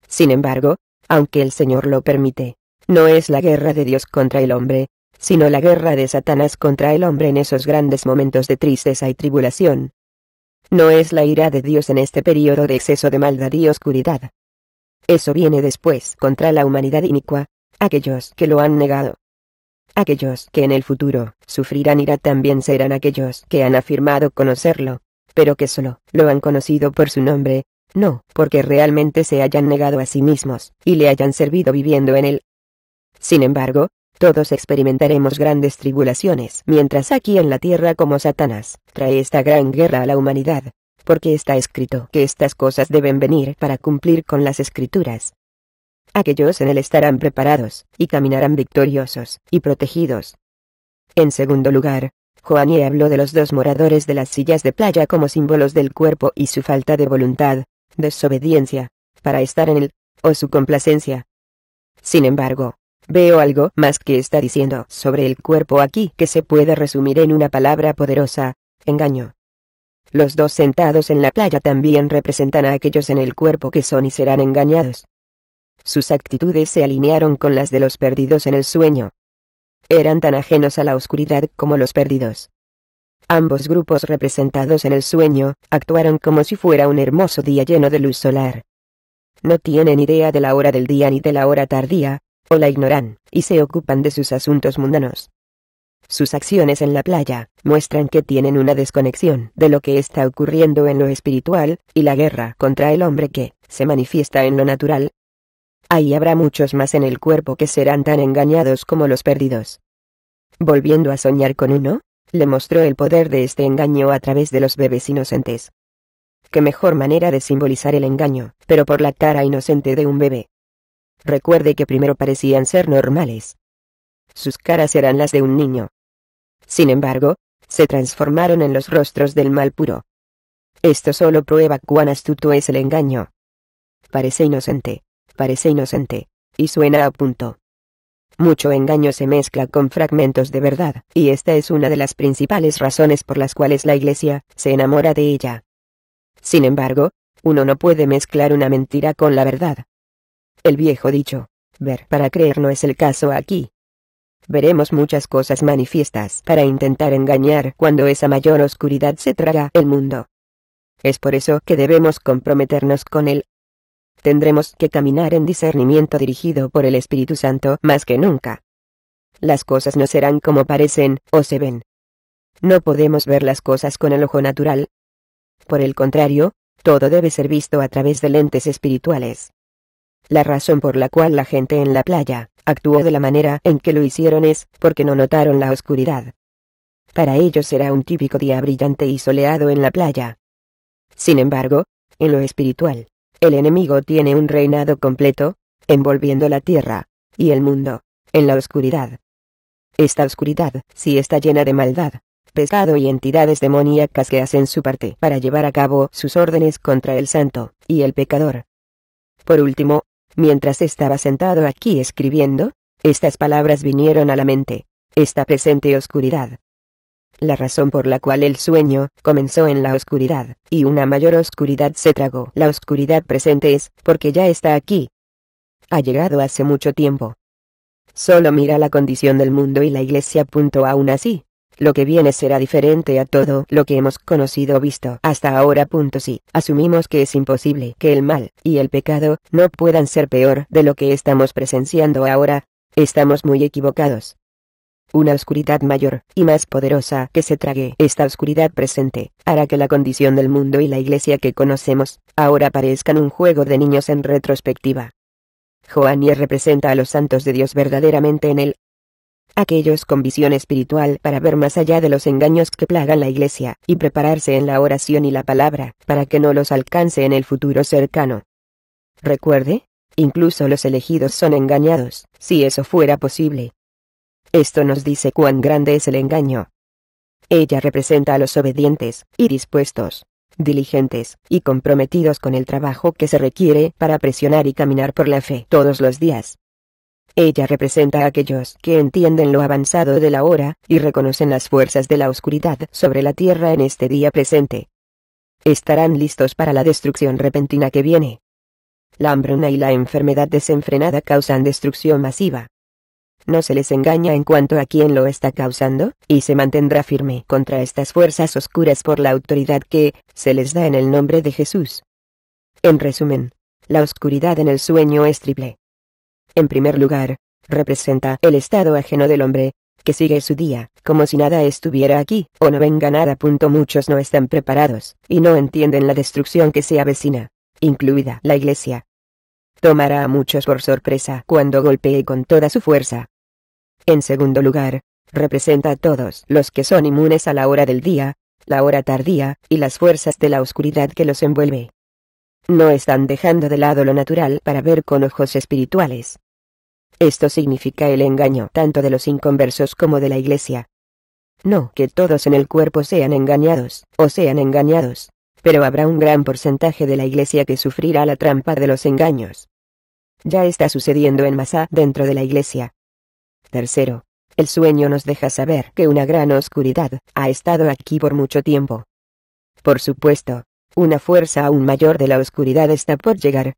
Speaker 1: Sin embargo, aunque el Señor lo permite, no es la guerra de Dios contra el hombre, sino la guerra de Satanás contra el hombre en esos grandes momentos de tristeza y tribulación. No es la ira de Dios en este período de exceso de maldad y oscuridad. Eso viene después contra la humanidad inicua, aquellos que lo han negado. Aquellos que en el futuro sufrirán ira también serán aquellos que han afirmado conocerlo, pero que solo lo han conocido por su nombre, no porque realmente se hayan negado a sí mismos y le hayan servido viviendo en él. Sin embargo, todos experimentaremos grandes tribulaciones, mientras aquí en la tierra como Satanás trae esta gran guerra a la humanidad, porque está escrito que estas cosas deben venir para cumplir con las escrituras. Aquellos en él estarán preparados, y caminarán victoriosos, y protegidos. En segundo lugar, Joanie habló de los dos moradores de las sillas de playa como símbolos del cuerpo y su falta de voluntad, desobediencia, para estar en él, o su complacencia. Sin embargo, veo algo más que está diciendo sobre el cuerpo aquí que se puede resumir en una palabra poderosa: engaño. Los dos sentados en la playa también representan a aquellos en el cuerpo que son y serán engañados. Sus actitudes se alinearon con las de los perdidos en el sueño. Eran tan ajenos a la oscuridad como los perdidos. Ambos grupos representados en el sueño actuaron como si fuera un hermoso día lleno de luz solar. No tienen idea de la hora del día ni de la hora tardía, o la ignoran, y se ocupan de sus asuntos mundanos. Sus acciones en la playa muestran que tienen una desconexión de lo que está ocurriendo en lo espiritual, y la guerra contra el hombre que se manifiesta en lo natural. Ahí habrá muchos más en el cuerpo que serán tan engañados como los perdidos. Volviendo a soñar con uno, le mostró el poder de este engaño a través de los bebés inocentes. Qué mejor manera de simbolizar el engaño, pero por la cara inocente de un bebé. Recuerde que primero parecían ser normales. Sus caras eran las de un niño. Sin embargo, se transformaron en los rostros del mal puro. Esto solo prueba cuán astuto es el engaño. Parece inocente, y suena a punto. Mucho engaño se mezcla con fragmentos de verdad, y esta es una de las principales razones por las cuales la Iglesia se enamora de ella. Sin embargo, uno no puede mezclar una mentira con la verdad. El viejo dicho, ver para creer, no es el caso aquí. Veremos muchas cosas manifiestas para intentar engañar cuando esa mayor oscuridad se traga el mundo. Es por eso que debemos comprometernos con él. Tendremos que caminar en discernimiento dirigido por el Espíritu Santo más que nunca. Las cosas no serán como parecen o se ven. No podemos ver las cosas con el ojo natural. Por el contrario, todo debe ser visto a través de lentes espirituales. La razón por la cual la gente en la playa actuó de la manera en que lo hicieron es porque no notaron la oscuridad. Para ellos era un típico día brillante y soleado en la playa. Sin embargo, en lo espiritual, el enemigo tiene un reinado completo, envolviendo la tierra y el mundo en la oscuridad. Esta oscuridad sí está llena de maldad, pecado y entidades demoníacas que hacen su parte para llevar a cabo sus órdenes contra el santo y el pecador. Por último, mientras estaba sentado aquí escribiendo, estas palabras vinieron a la mente: esta presente oscuridad. La razón por la cual el sueño comenzó en la oscuridad, y una mayor oscuridad se tragó la oscuridad presente, es porque ya está aquí. Ha llegado hace mucho tiempo. Solo mira la condición del mundo y la Iglesia. Aún así, lo que viene será diferente a todo lo que hemos conocido o visto hasta ahora. Si asumimos que es imposible que el mal y el pecado no puedan ser peor de lo que estamos presenciando ahora, estamos muy equivocados. Una oscuridad mayor y más poderosa que se trague esta oscuridad presente hará que la condición del mundo y la Iglesia que conocemos ahora parezcan un juego de niños en retrospectiva. Joanie representa a los santos de Dios verdaderamente en él. Aquellos con visión espiritual para ver más allá de los engaños que plagan la Iglesia y prepararse en la oración y la palabra para que no los alcance en el futuro cercano. Recuerde, incluso los elegidos son engañados, si eso fuera posible. Esto nos dice cuán grande es el engaño. Ella representa a los obedientes, y dispuestos, diligentes, y comprometidos con el trabajo que se requiere para presionar y caminar por la fe todos los días. Ella representa a aquellos que entienden lo avanzado de la hora, y reconocen las fuerzas de la oscuridad sobre la tierra en este día presente. Estarán listos para la destrucción repentina que viene. La hambruna y la enfermedad desenfrenada causan destrucción masiva. No se les engaña en cuanto a quién lo está causando, y se mantendrá firme contra estas fuerzas oscuras por la autoridad que se les da en el nombre de Jesús. En resumen, la oscuridad en el sueño es triple. En primer lugar, representa el estado ajeno del hombre, que sigue su día, como si nada estuviera aquí, o no venga nada. Muchos no están preparados, y no entienden la destrucción que se avecina, incluida la Iglesia. Tomará a muchos por sorpresa cuando golpee con toda su fuerza. En segundo lugar, representa a todos los que son inmunes a la hora del día, la hora tardía, y las fuerzas de la oscuridad que los envuelve. No están dejando de lado lo natural para ver con ojos espirituales. Esto significa el engaño tanto de los inconversos como de la Iglesia. No que todos en el cuerpo sean engañados, o sean engañados, pero habrá un gran porcentaje de la Iglesia que sufrirá la trampa de los engaños. Ya está sucediendo en masa dentro de la Iglesia. Tercero, el sueño nos deja saber que una gran oscuridad ha estado aquí por mucho tiempo. Por supuesto, una fuerza aún mayor de la oscuridad está por llegar.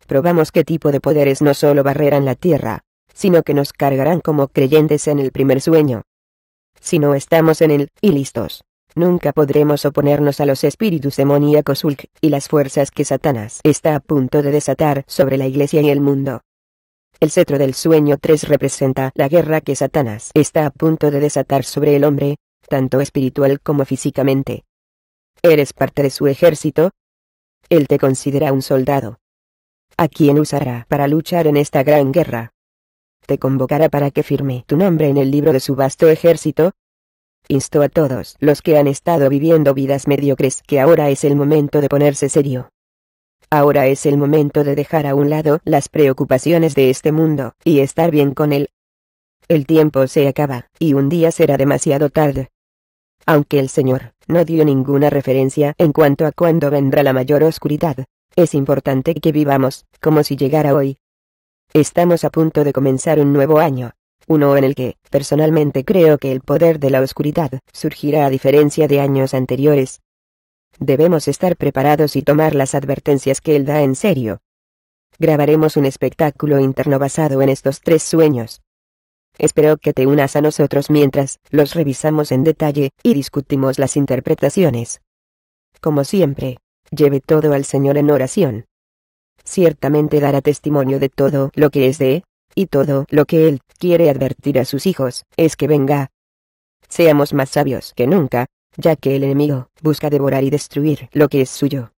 Speaker 1: Probamos qué tipo de poderes no solo barrerán la tierra, sino que nos cargarán como creyentes en el primer sueño. Si no estamos en él, y listos, nunca podremos oponernos a los espíritus demoníacos Hulk y las fuerzas que Satanás está a punto de desatar sobre la Iglesia y el mundo. El cetro del sueño 3 representa la guerra que Satanás está a punto de desatar sobre el hombre, tanto espiritual como físicamente. ¿Eres parte de su ejército? Él te considera un soldado. ¿A quién usará para luchar en esta gran guerra? ¿Te convocará para que firme tu nombre en el libro de su vasto ejército? Insto a todos los que han estado viviendo vidas mediocres que ahora es el momento de ponerse serio. Ahora es el momento de dejar a un lado las preocupaciones de este mundo y estar bien con él. El tiempo se acaba, y un día será demasiado tarde. Aunque el Señor no dio ninguna referencia en cuanto a cuándo vendrá la mayor oscuridad, es importante que vivamos como si llegara hoy. Estamos a punto de comenzar un nuevo año, uno en el que, personalmente creo que el poder de la oscuridad surgirá a diferencia de años anteriores. Debemos estar preparados y tomar las advertencias que él da en serio. Grabaremos un espectáculo interno basado en estos 3 sueños. Espero que te unas a nosotros mientras los revisamos en detalle y discutimos las interpretaciones. Como siempre, lleve todo al Señor en oración. Ciertamente dará testimonio de todo lo que es de, y todo lo que Él quiere advertir a sus hijos, es que venga. Seamos más sabios que nunca, ya que el enemigo busca devorar y destruir lo que es suyo.